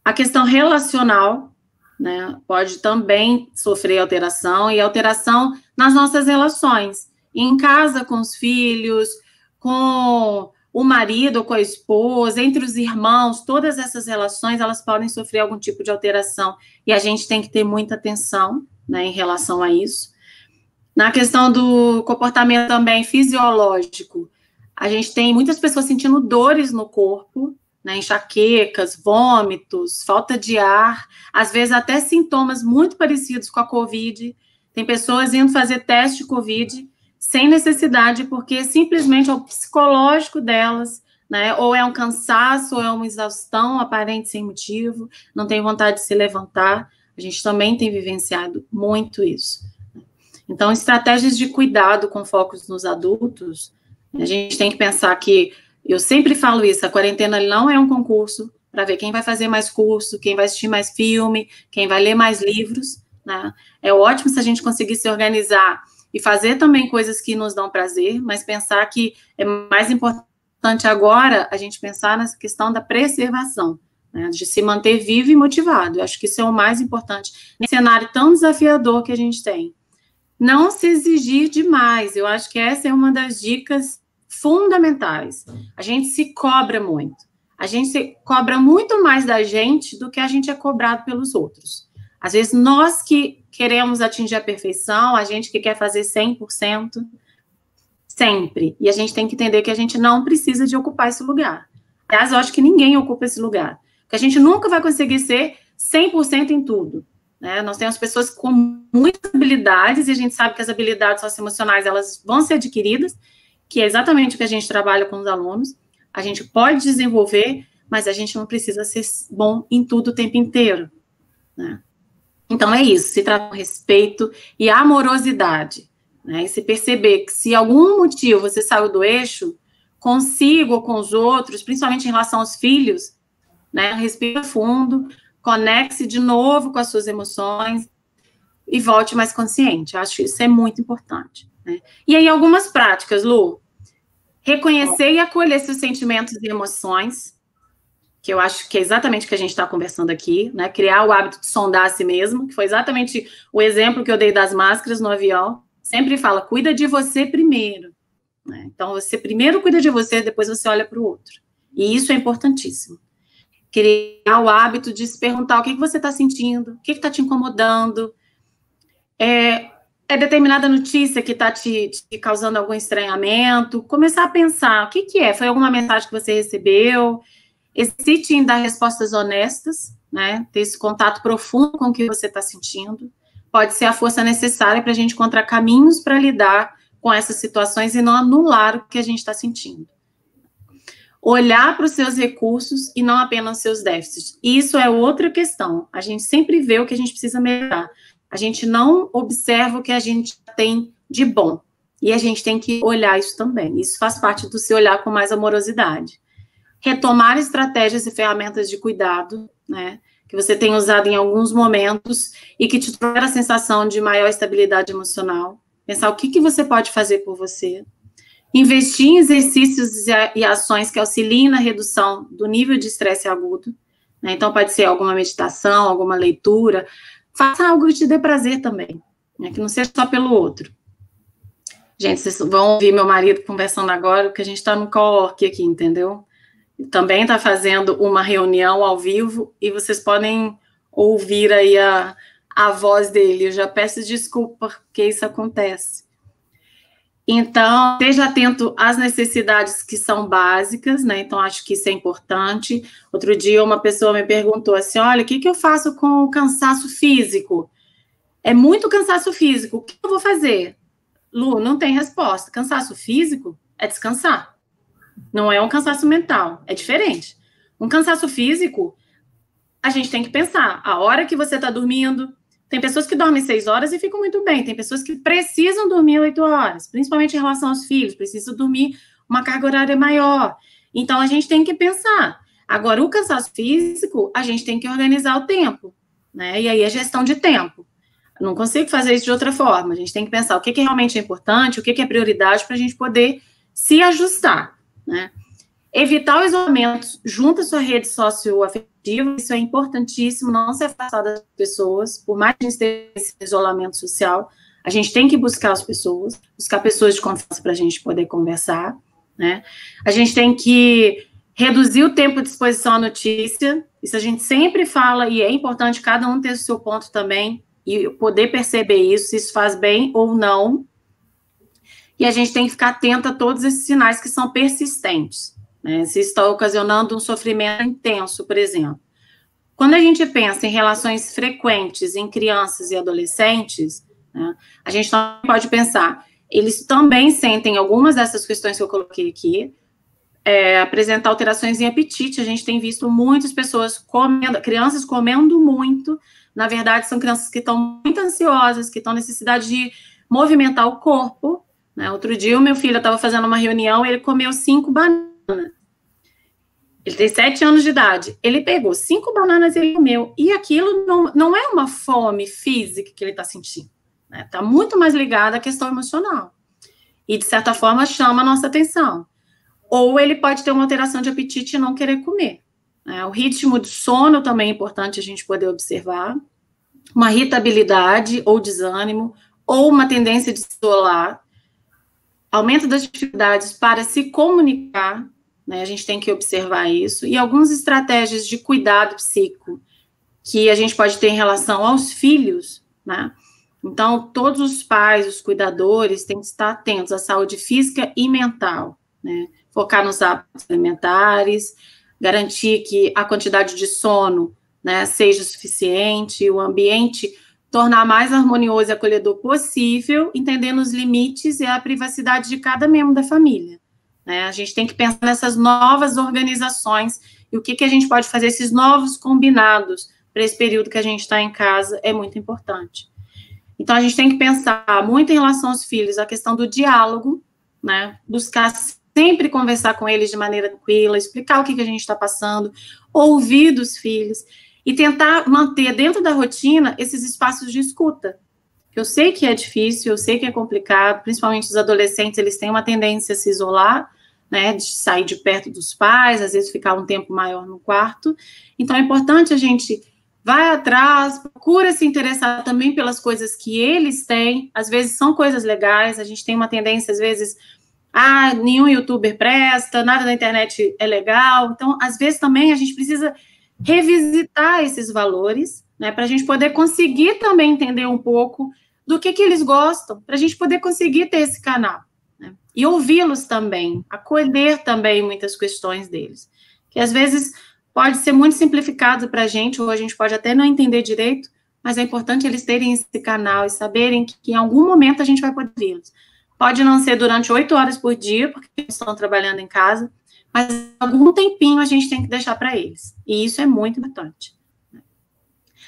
A questão relacional, né, pode também sofrer alteração, e alteração nas nossas relações. Em casa, com os filhos, com o marido, com a esposa, entre os irmãos, todas essas relações, elas podem sofrer algum tipo de alteração, e a gente tem que ter muita atenção, né, em relação a isso. Na questão do comportamento também fisiológico, a gente tem muitas pessoas sentindo dores no corpo, né, enxaquecas, vômitos, falta de ar, às vezes até sintomas muito parecidos com a COVID. Tem pessoas indo fazer teste de COVID sem necessidade, porque simplesmente é o psicológico delas, né, ou é um cansaço, ou é uma exaustão aparente sem motivo, não tem vontade de se levantar. A gente também tem vivenciado muito isso. Então, estratégias de cuidado com focos nos adultos, a gente tem que pensar que, eu sempre falo isso, a quarentena não é um concurso para ver quem vai fazer mais curso, quem vai assistir mais filme, quem vai ler mais livros, né? É ótimo se a gente conseguir se organizar e fazer também coisas que nos dão prazer, mas pensar que é mais importante agora a gente pensar nessa questão da preservação, né, de se manter vivo e motivado. Eu acho que isso é o mais importante nesse cenário tão desafiador que a gente tem. Não se exigir demais, eu acho que essa é uma das dicas fundamentais. A gente se cobra muito. A gente se cobra muito mais da gente do que a gente é cobrado pelos outros. Às vezes, nós que queremos atingir a perfeição, a gente que quer fazer 100%, sempre. E a gente tem que entender que a gente não precisa de ocupar esse lugar. Aliás, eu acho que ninguém ocupa esse lugar. Porque a gente nunca vai conseguir ser 100% em tudo, né? Nós temos pessoas com muitas habilidades, e a gente sabe que as habilidades socioemocionais, elas vão ser adquiridas, que é exatamente o que a gente trabalha com os alunos. A gente pode desenvolver, mas a gente não precisa ser bom em tudo o tempo inteiro, né? Então, é isso, se trata de respeito e amorosidade, né? E se perceber que se algum motivo você saiu do eixo, consigo ou com os outros, principalmente em relação aos filhos, né? Respira fundo, conecte-se de novo com as suas emoções e volte mais consciente. Eu acho que isso é muito importante, né? E aí, algumas práticas, Lu. Reconhecer e acolher seus sentimentos e emoções, que eu acho que é exatamente o que a gente está conversando aqui, né? Criar o hábito de sondar a si mesmo, que foi exatamente o exemplo que eu dei das máscaras no avião. Sempre fala, cuida de você primeiro, né? Então, você primeiro cuida de você, depois você olha para o outro. E isso é importantíssimo. Criar o hábito de se perguntar o que você está sentindo, o que está te incomodando. é determinada notícia que está te causando algum estranhamento, começar a pensar, o que é? Foi alguma mensagem que você recebeu? Exercite em dar respostas honestas, né? Ter esse contato profundo com o que você está sentindo. Pode ser a força necessária para a gente encontrar caminhos para lidar com essas situações e não anular o que a gente está sentindo. Olhar para os seus recursos e não apenas os seus déficits. Isso é outra questão. A gente sempre vê o que a gente precisa melhorar. A gente não observa o que a gente tem de bom. E a gente tem que olhar isso também. Isso faz parte do seu olhar com mais amorosidade. Retomar estratégias e ferramentas de cuidado, né, que você tem usado em alguns momentos e que te trouxeram a sensação de maior estabilidade emocional. Pensar o que você pode fazer por você. Investir em exercícios e ações que auxiliem na redução do nível de estresse agudo, né? Então, pode ser alguma meditação, alguma leitura. Faça algo que te dê prazer também, né? Que não seja só pelo outro. Gente, vocês vão ouvir meu marido conversando agora, porque a gente está no cowork aqui, entendeu? Também está fazendo uma reunião ao vivo e vocês podem ouvir aí a voz dele. Eu já peço desculpa porque isso acontece. Então, esteja atento às necessidades que são básicas, né? Então, acho que isso é importante. Outro dia, uma pessoa me perguntou assim, olha, o que eu faço com o cansaço físico? É muito cansaço físico, o que eu vou fazer? Lu, não tem resposta. Cansaço físico é descansar. Não é um cansaço mental, é diferente. Um cansaço físico, a gente tem que pensar, a hora que você está dormindo. Tem pessoas que dormem 6 horas e ficam muito bem. Tem pessoas que precisam dormir 8 horas, principalmente em relação aos filhos, precisam dormir uma carga horária maior. Então, a gente tem que pensar. Agora, o cansaço físico, a gente tem que organizar o tempo, né? E aí, a gestão de tempo. Eu não consigo fazer isso de outra forma. A gente tem que pensar o que realmente é importante, o que é prioridade para a gente poder se ajustar, né? Evitar o isolamento junto à sua rede socioafetiva, isso é importantíssimo, não se afastar das pessoas, por mais que a gente esteja nesse isolamento social, a gente tem que buscar as pessoas, buscar pessoas de confiança para a gente poder conversar, né? A gente tem que reduzir o tempo de exposição à notícia, isso a gente sempre fala, e é importante cada um ter o seu ponto também, e poder perceber isso, se isso faz bem ou não, e a gente tem que ficar atento a todos esses sinais que são persistentes, né? Se está ocasionando um sofrimento intenso, por exemplo. Quando a gente pensa em relações frequentes em crianças e adolescentes, né, a gente também pode pensar, eles também sentem algumas dessas questões que eu coloquei aqui, apresentar alterações em apetite. A gente tem visto muitas pessoas comendo, crianças comendo muito, na verdade são crianças que estão muito ansiosas, que estão necessidade de movimentar o corpo, né? Outro dia o meu filho estava fazendo uma reunião e ele comeu 5 bananas. Ele tem 7 anos de idade. Ele pegou 5 bananas e ele comeu. E aquilo não é uma fome física que ele está sentindo, né? Está muito mais ligado à questão emocional. E, de certa forma, chama a nossa atenção. Ou ele pode ter uma alteração de apetite e não querer comer, né? O ritmo de sono também é importante a gente poder observar. Uma irritabilidade ou desânimo, ou uma tendência de se isolar. Aumento das dificuldades para se comunicar, né? A gente tem que observar isso. E algumas estratégias de cuidado psíquico que a gente pode ter em relação aos filhos, né? Então, todos os pais, os cuidadores, têm que estar atentos à saúde física e mental, né? Focar nos hábitos alimentares, garantir que a quantidade de sono, né, seja suficiente, o ambiente tornar mais harmonioso e acolhedor possível, entendendo os limites e a privacidade de cada membro da família, né? A gente tem que pensar nessas novas organizações e o que a gente pode fazer, esses novos combinados para esse período que a gente está em casa é muito importante. Então, a gente tem que pensar muito em relação aos filhos, a questão do diálogo, né? Buscar sempre conversar com eles de maneira tranquila, explicar o que a gente está passando, ouvir dos filhos e tentar manter dentro da rotina esses espaços de escuta. Eu sei que é difícil, eu sei que é complicado, principalmente os adolescentes, eles têm uma tendência a se isolar, né, de sair de perto dos pais, às vezes ficar um tempo maior no quarto. Então, é importante a gente vai atrás, procura se interessar também pelas coisas que eles têm, às vezes são coisas legais, a gente tem uma tendência, às vezes, nenhum youtuber presta, nada na internet é legal, então, às vezes também a gente precisa revisitar esses valores, né, para a gente poder conseguir também entender um pouco do que eles gostam, para a gente poder conseguir ter esse canal, né? E ouvi-los também, acolher também muitas questões deles, que às vezes pode ser muito simplificado para a gente, ou a gente pode até não entender direito, mas é importante eles terem esse canal e saberem que em algum momento a gente vai poder vê-los. Pode não ser durante 8 horas por dia, porque eles estão trabalhando em casa, mas algum tempinho a gente tem que deixar para eles. E isso é muito importante.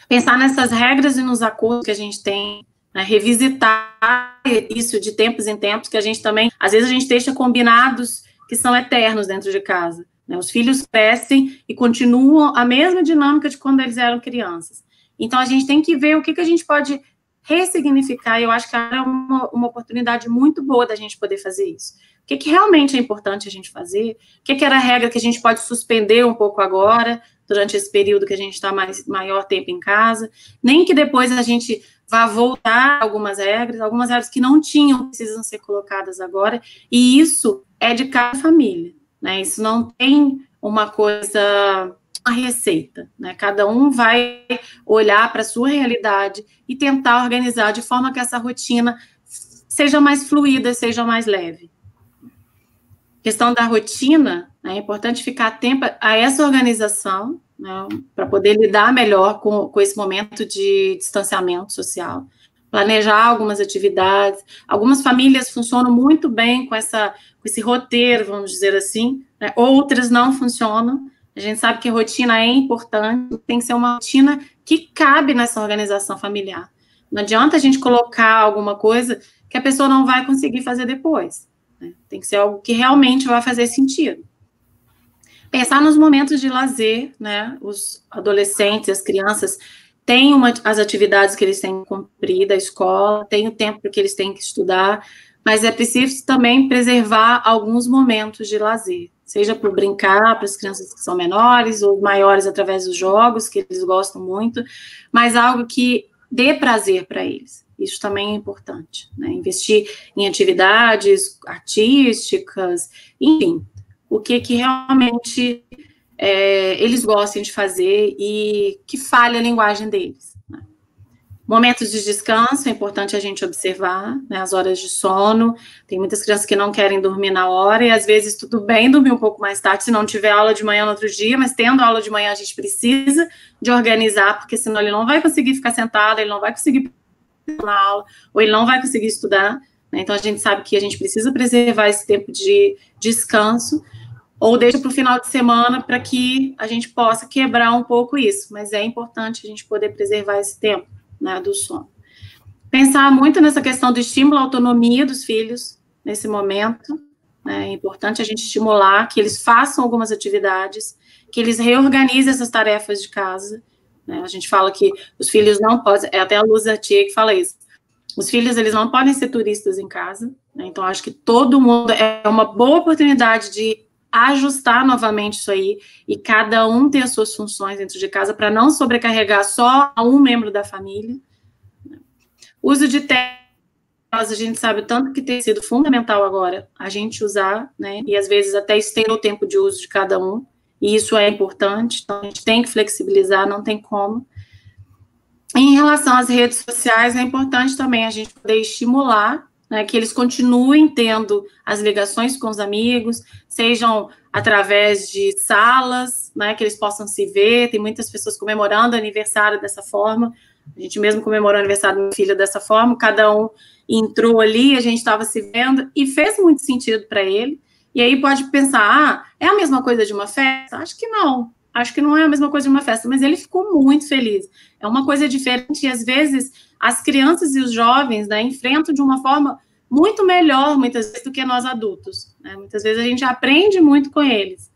Pensar nessas regras e nos acordos que a gente tem, né, revisitar isso de tempos em tempos, que a gente também, às vezes a gente deixa combinados que são eternos dentro de casa, né? Os filhos crescem e continuam a mesma dinâmica de quando eles eram crianças. Então, a gente tem que ver o que a gente pode ressignificar, e eu acho que é uma oportunidade muito boa da gente poder fazer isso. O que realmente é importante a gente fazer? O que era a regra que a gente pode suspender um pouco agora, durante esse período que a gente está maior tempo em casa? Nem que depois a gente vá voltar a algumas regras que não tinham, precisam ser colocadas agora, e isso é de cada família, né? Isso não tem uma coisa, uma receita, né? Cada um vai olhar para a sua realidade e tentar organizar de forma que essa rotina seja mais fluida, seja mais leve. Questão da rotina, né, é importante ficar atento a essa organização, né, para poder lidar melhor com esse momento de distanciamento social, planejar algumas atividades. Algumas famílias funcionam muito bem com esse roteiro, vamos dizer assim, né, outras não funcionam. A gente sabe que a rotina é importante, tem que ser uma rotina que cabe nessa organização familiar. Não adianta a gente colocar alguma coisa que a pessoa não vai conseguir fazer depois, né? Tem que ser algo que realmente vai fazer sentido. Pensar nos momentos de lazer, né? Os adolescentes, as crianças têm as atividades que eles têm que cumprir da escola, tem o tempo que eles têm que estudar, mas é preciso também preservar alguns momentos de lazer, seja por brincar para as crianças que são menores, ou maiores através dos jogos, que eles gostam muito, mas algo que dê prazer para eles. Isso também é importante, né? Investir em atividades artísticas, enfim, o que realmente eles gostem de fazer e que fale a linguagem deles, né? Momentos de descanso, é importante a gente observar, né, as horas de sono. Tem muitas crianças que não querem dormir na hora, e às vezes tudo bem dormir um pouco mais tarde, se não tiver aula de manhã no outro dia, mas tendo aula de manhã a gente precisa de organizar, porque senão ele não vai conseguir ficar sentado, ele não vai conseguir na aula, ou ele não vai conseguir estudar, né? Então a gente sabe que a gente precisa preservar esse tempo de descanso, ou deixa para o final de semana para que a gente possa quebrar um pouco isso, mas é importante a gente poder preservar esse tempo, né, do sono. Pensar muito nessa questão do estímulo à autonomia dos filhos nesse momento, né? É importante a gente estimular que eles façam algumas atividades, que eles reorganizem essas tarefas de casa, né? A gente fala que os filhos não podem, é até a Luz Artier que fala isso, os filhos eles não podem ser turistas em casa, né? Então acho que todo mundo, é uma boa oportunidade de ajustar novamente isso aí, e cada um ter as suas funções dentro de casa, para não sobrecarregar só a um membro da família. Uso de telas, a gente sabe o tanto que tem sido fundamental agora a gente usar, né, e às vezes até estender o tempo de uso de cada um, e isso é importante, então a gente tem que flexibilizar, não tem como. Em relação às redes sociais, é importante também a gente poder estimular, né, que eles continuem tendo as ligações com os amigos, sejam através de salas, né, que eles possam se ver. Tem muitas pessoas comemorando aniversário dessa forma, a gente mesmo comemorou o aniversário do meu filho dessa forma, cada um entrou ali, a gente estava se vendo, e fez muito sentido para ele. E aí pode pensar, é a mesma coisa de uma festa? Acho que não é a mesma coisa de uma festa, mas ele ficou muito feliz. É uma coisa diferente, e às vezes as crianças e os jovens, né, enfrentam de uma forma muito melhor, muitas vezes, do que nós adultos, né? Muitas vezes a gente aprende muito com eles.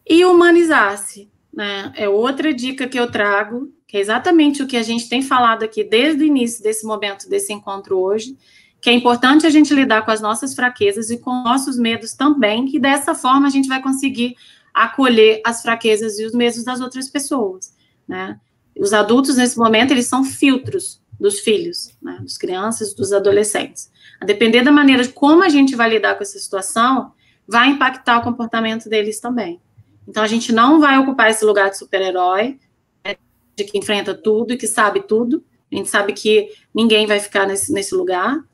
E humanizar-se, né, é outra dica que eu trago, que é exatamente o que a gente tem falado aqui desde o início desse momento, desse encontro hoje, que é importante a gente lidar com as nossas fraquezas e com nossos medos também, que dessa forma a gente vai conseguir acolher as fraquezas e os medos das outras pessoas, né? Os adultos, nesse momento, eles são filtros dos filhos, né, dos crianças, dos adolescentes. A depender da maneira de como a gente vai lidar com essa situação, vai impactar o comportamento deles também. Então, a gente não vai ocupar esse lugar de super-herói, né, de que enfrenta tudo e que sabe tudo, a gente sabe que ninguém vai ficar nesse lugar,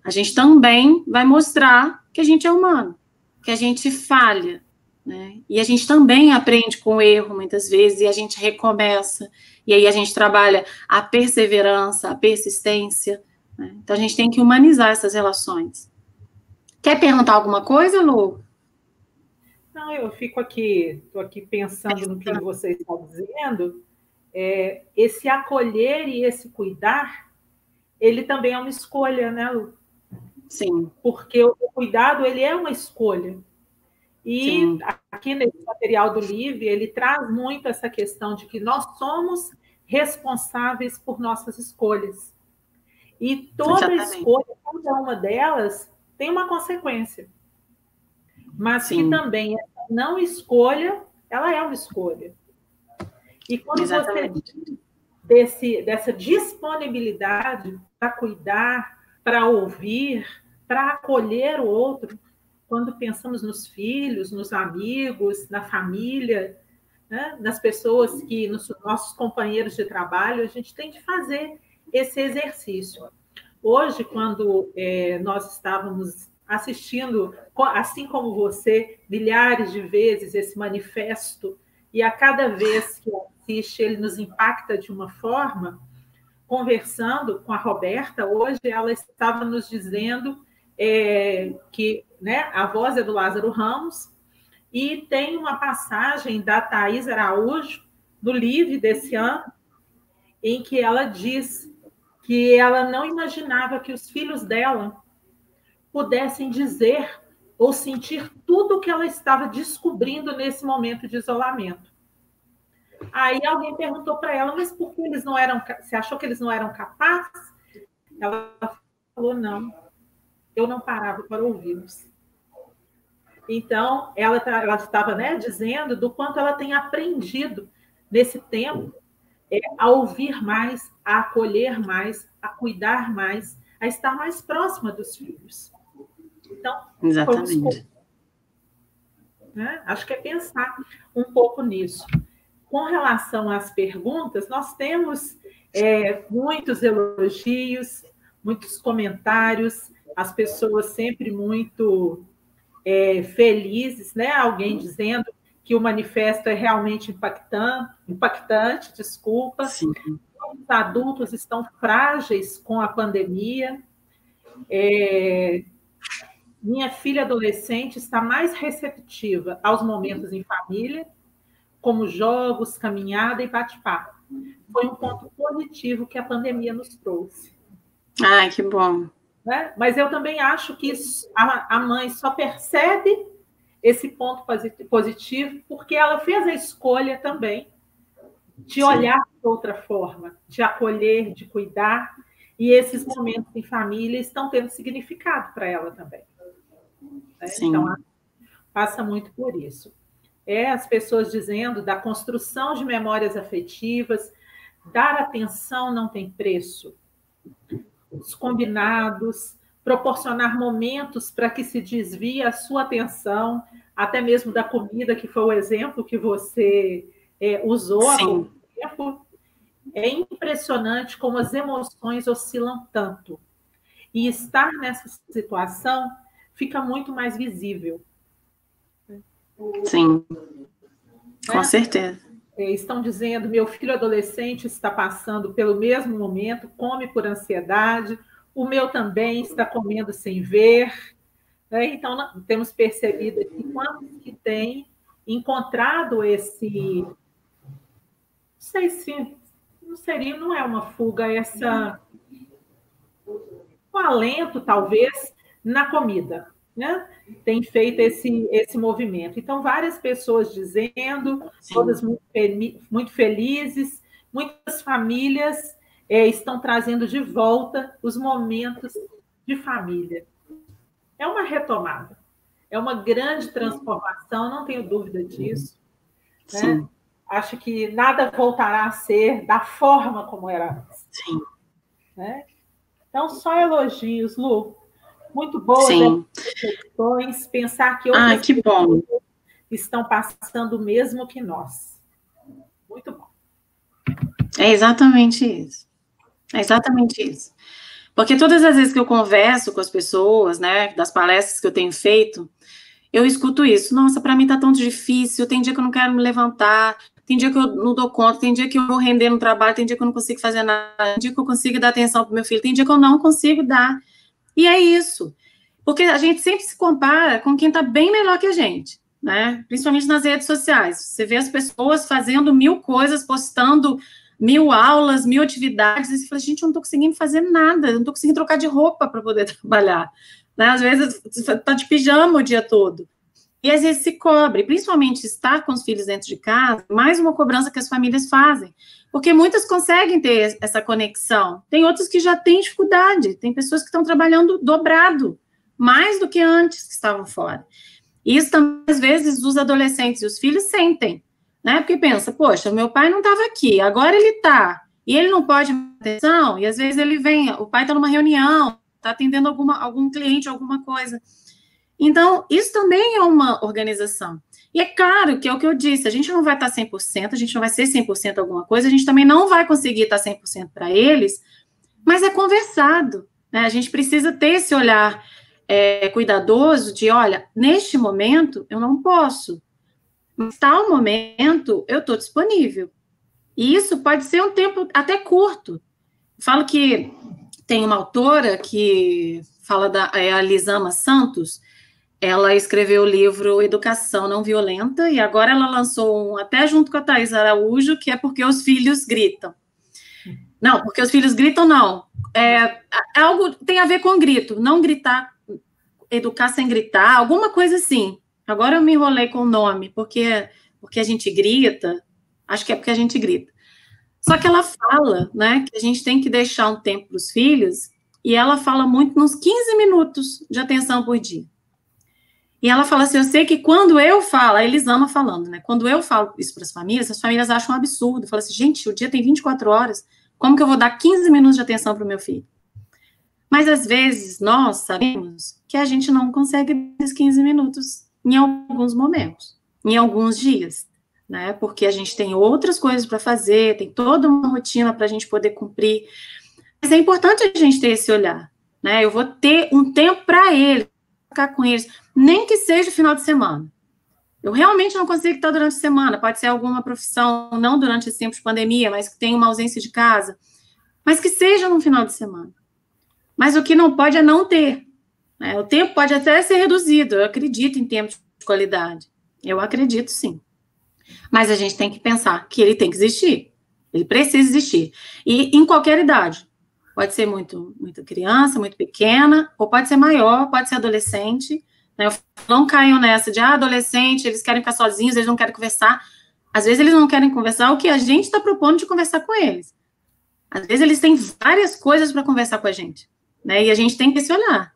a gente também vai mostrar que a gente é humano, que a gente falha, né? E a gente também aprende com o erro, muitas vezes, e a gente recomeça, e aí a gente trabalha a perseverança, a persistência, né? Então a gente tem que humanizar essas relações. Quer perguntar alguma coisa, Lu? Não, eu estou aqui pensando no que você está dizendo. Esse acolher e esse cuidar, ele também é uma escolha, né, Lu? Sim. Porque o cuidado, ele é uma escolha. E sim, aqui nesse material do Liv, ele traz muito essa questão de que nós somos responsáveis por nossas escolhas. E toda escolha, cada uma delas, tem uma consequência. Mas sim, que também essa não escolha, ela é uma escolha. E quando exatamente você dessa disponibilidade para cuidar, para ouvir, para acolher o outro, quando pensamos nos filhos, nos amigos, na família, né, nas pessoas nos nossos companheiros de trabalho, a gente tem que fazer esse exercício. Hoje, quando nós estávamos assistindo, assim como você, milhares de vezes esse manifesto, e a cada vez que assiste, ele nos impacta de uma forma, conversando com a Roberta, hoje ela estava nos dizendo que, né, a voz é do Lázaro Ramos, e tem uma passagem da Thaís Araújo, do Liv desse ano, em que ela diz que ela não imaginava que os filhos dela pudessem dizer ou sentir tudo o que ela estava descobrindo nesse momento de isolamento. Aí alguém perguntou para ela, mas por que eles não eram... Você achou que eles não eram capazes? Ela falou, não. Eu não parava para ouvi-los. Então, ela estava, né, dizendo do quanto ela tem aprendido nesse tempo a ouvir mais, a acolher mais, a cuidar mais, a estar mais próxima dos filhos. Então, exatamente. Né? Acho que é pensar um pouco nisso. Com relação às perguntas, nós temos muitos elogios, muitos comentários, as pessoas sempre muito felizes, né? Alguém dizendo que o manifesto é realmente impactante, desculpa. Sim. Os adultos estão frágeis com a pandemia. Minha filha adolescente está mais receptiva aos momentos em família, como jogos, caminhada e bate-papo. Foi um ponto positivo que a pandemia nos trouxe. Ai, que bom. Né? Mas eu também acho que a mãe só percebe esse ponto positivo porque ela fez a escolha também de olhar de outra forma, de acolher, de cuidar, e esses momentos em família estão tendo significado para ela também. Né? Então, passa muito por isso. As pessoas dizendo da construção de memórias afetivas, dar atenção não tem preço. Os combinados, proporcionar momentos para que se desvie a sua atenção, até mesmo da comida, que foi o exemplo que você usou há pouco tempo. É impressionante como as emoções oscilam tanto. E estar nessa situação fica muito mais visível. Sim, com certeza. Estão dizendo, meu filho adolescente está passando pelo mesmo momento, come por ansiedade, o meu também está comendo sem ver. Então, temos percebido aqui quantos que têm encontrado esse... Não sei se... Não é uma fuga, um alento, talvez, na comida. Né? Tem feito esse movimento. Então, várias pessoas dizendo, todas muito felizes, muitas famílias estão trazendo de volta os momentos de família. É uma retomada, é uma grande transformação, não tenho dúvida disso. Né? Acho que nada voltará a ser da forma como era antes. Sim. Né? Então, só elogios, Lu. Muito boas reflexões, pensar que outras pessoas estão passando o mesmo que nós. Muito bom. É exatamente isso. É exatamente isso. Porque todas as vezes que eu converso com as pessoas, né, das palestras que eu tenho feito, eu escuto isso. Nossa, para mim tá tão difícil, tem dia que eu não quero me levantar, tem dia que eu não dou conta, tem dia que eu vou render no trabalho, tem dia que eu não consigo fazer nada, tem dia que eu consigo dar atenção pro meu filho, tem dia que eu não consigo dar. E é isso. Porque a gente sempre se compara com quem tá bem melhor que a gente, né? Principalmente nas redes sociais. Você vê as pessoas fazendo 1000 coisas, postando 1000 aulas, 1000 atividades, e você fala, gente, eu não tô conseguindo fazer nada, eu não tô conseguindo trocar de roupa para poder trabalhar. Né? Às vezes, você tá de pijama o dia todo. E às vezes se cobre, principalmente estar com os filhos dentro de casa, mais uma cobrança que as famílias fazem. Porque muitas conseguem ter essa conexão. Tem outras que já têm dificuldade. Tem pessoas que estão trabalhando dobrado, mais do que antes que estavam fora. E isso também, às vezes, os adolescentes e os filhos sentem, né? Porque pensa, poxa, meu pai não estava aqui, agora ele está. E ele não pode me dar atenção, e às vezes ele vem, o pai está numa reunião, está atendendo algum cliente, alguma coisa. Então, isso também é uma organização. E é claro que é o que eu disse, a gente não vai estar 100%, a gente não vai ser 100% alguma coisa, a gente também não vai conseguir estar 100% para eles, mas é conversado, né? A gente precisa ter esse olhar cuidadoso de, olha, neste momento eu não posso, mas tal momento eu estou disponível. E isso pode ser um tempo até curto. Eu falo que tem uma autora que fala a Lisama Santos. Ela escreveu o livro Educação Não Violenta, e agora ela lançou até junto com a Thaís Araújo, que é Porque os Filhos Gritam. Não, porque os filhos gritam, não. Algo tem a ver com grito, não gritar, educar sem gritar, alguma coisa assim. Agora eu me enrolei com o nome, porque a gente grita, acho que é porque a gente grita. Só que ela fala, né, que a gente tem que deixar um tempo para os filhos, e ela fala muito nos 15 minutos de atenção por dia. E ela fala assim, eu sei que quando eu falo, a Elisama falando, né, quando eu falo isso para as famílias acham um absurdo, falam assim, gente, o dia tem 24 horas, como que eu vou dar 15 minutos de atenção para o meu filho? Mas, às vezes, nós sabemos que a gente não consegue esses 15 minutos em alguns momentos, em alguns dias, né, porque a gente tem outras coisas para fazer, tem toda uma rotina para a gente poder cumprir, mas é importante a gente ter esse olhar, né, eu vou ter um tempo para ele, ficar com eles, nem que seja final de semana. Eu realmente não consigo estar durante a semana, pode ser alguma profissão, não durante esse tempo de pandemia, mas que tenha uma ausência de casa, mas que seja no final de semana. Mas o que não pode é não ter. Né? O tempo pode até ser reduzido, eu acredito em tempo de qualidade. Eu acredito, sim. Mas a gente tem que pensar que ele tem que existir. Ele precisa existir. E em qualquer idade. Pode ser muito criança, muito pequena, ou pode ser maior, pode ser adolescente. Né? Não caiam nessa de, adolescente, eles querem ficar sozinhos, eles não querem conversar. Às vezes eles não querem conversar o que a gente está propondo de conversar com eles. Às vezes eles têm várias coisas para conversar com a gente. Né? E a gente tem que se olhar.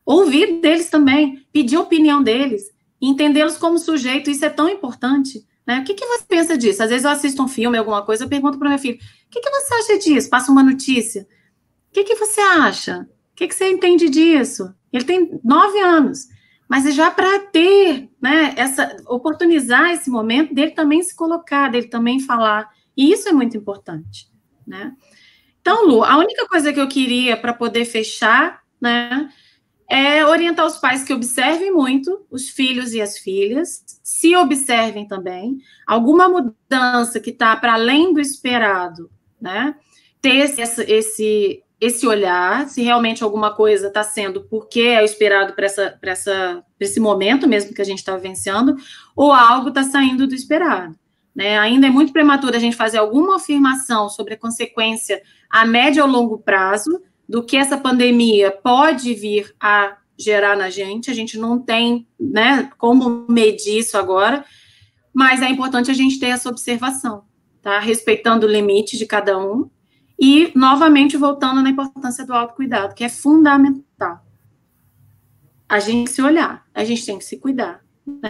Ouvir deles também, pedir a opinião deles, entendê-los como sujeito, isso é tão importante. Né? O que você pensa disso? Às vezes eu assisto um filme, alguma coisa, eu pergunto para o meu filho, o que você acha disso? Passa uma notícia. O que você acha? O que você entende disso? Ele tem 9 anos, mas é já para ter, né, oportunizar esse momento dele também se colocar, dele também falar, e isso é muito importante, né? Então, Lu, a única coisa que eu queria para poder fechar, né, é orientar os pais que observem muito os filhos e as filhas, se observem também, alguma mudança que está para além do esperado, né, ter esse olhar, se realmente alguma coisa está sendo porque é esperado para esse momento mesmo que a gente está vivenciando, ou algo está saindo do esperado. Né? Ainda é muito prematuro a gente fazer alguma afirmação sobre a consequência a médio ou longo prazo do que essa pandemia pode vir a gerar na gente. A gente não tem, né, como medir isso agora, mas é importante a gente ter essa observação, tá? Respeitando o limite de cada um e, novamente, voltando na importância do autocuidado, que é fundamental. A gente se olhar, a gente tem que se cuidar.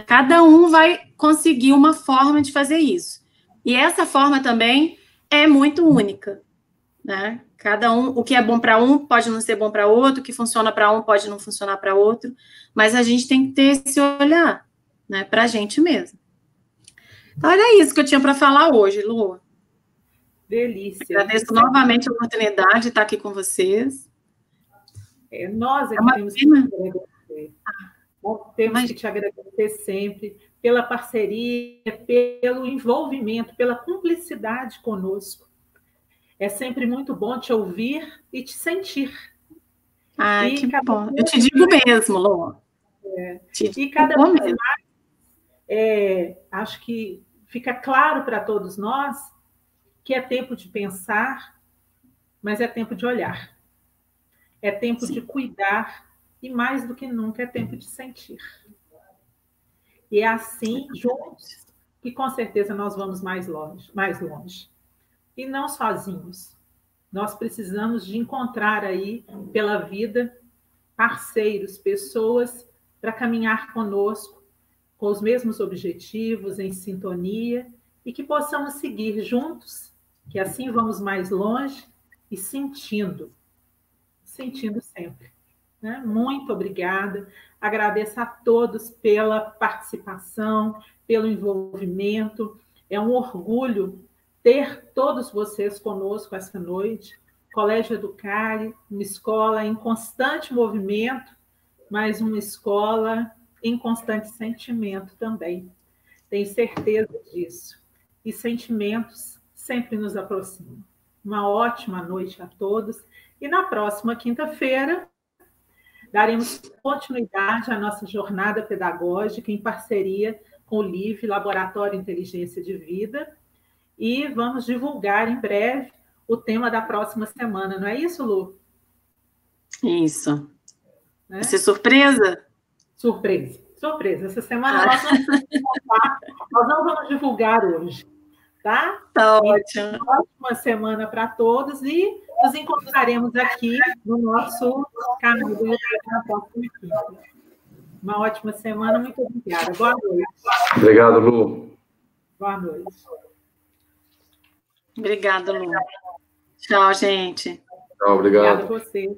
Cada um vai conseguir uma forma de fazer isso. E essa forma também é muito única, né? Cada um, o que é bom para um pode não ser bom para outro, o que funciona para um pode não funcionar para outro, mas a gente tem que ter esse olhar, né, para a gente mesmo. Então, era isso que eu tinha para falar hoje, Lu. Delícia. Agradeço novamente a oportunidade de estar aqui com vocês. Nós aqui temos que te agradecer. Temos que te agradecer sempre pela parceria, pelo envolvimento, pela cumplicidade conosco. É sempre muito bom te ouvir e te sentir. Ai, que bom. Eu te digo mesmo, Lô. E cada vez mais, acho que fica claro para todos nós que é tempo de pensar, mas é tempo de olhar. É tempo de cuidar e, mais do que nunca, é tempo de sentir. E é assim, juntos, que com certeza nós vamos mais longe. E não sozinhos. Nós precisamos de encontrar aí, pela vida, parceiros, pessoas para caminhar conosco, com os mesmos objetivos, em sintonia, e que possamos seguir juntos, que assim vamos mais longe e sentindo sempre. Né? Muito obrigada. Agradeço a todos pela participação, pelo envolvimento. É um orgulho ter todos vocês conosco essa noite. Colégio Educare, uma escola em constante movimento, mas uma escola em constante sentimento também. Tenho certeza disso. E sentimentos sempre nos aproximam. Uma ótima noite a todos. E na próxima quinta-feira, daremos continuidade à nossa jornada pedagógica em parceria com o LIVE, Laboratório Inteligência de Vida, e vamos divulgar em breve o tema da próxima semana. Não é isso, Lu? Isso. Vai ser surpresa? Surpresa. Essa semana nós não vamos divulgar hoje. Tá? Tá ótimo. Uma ótima semana para todos e nos encontraremos aqui no nosso canal do YouTube na próxima quinta. Uma ótima semana, muito obrigada. Boa noite. Obrigado, Lu. Boa noite. Obrigada, Lu. Tchau, gente. Tchau, obrigado. Obrigada a você.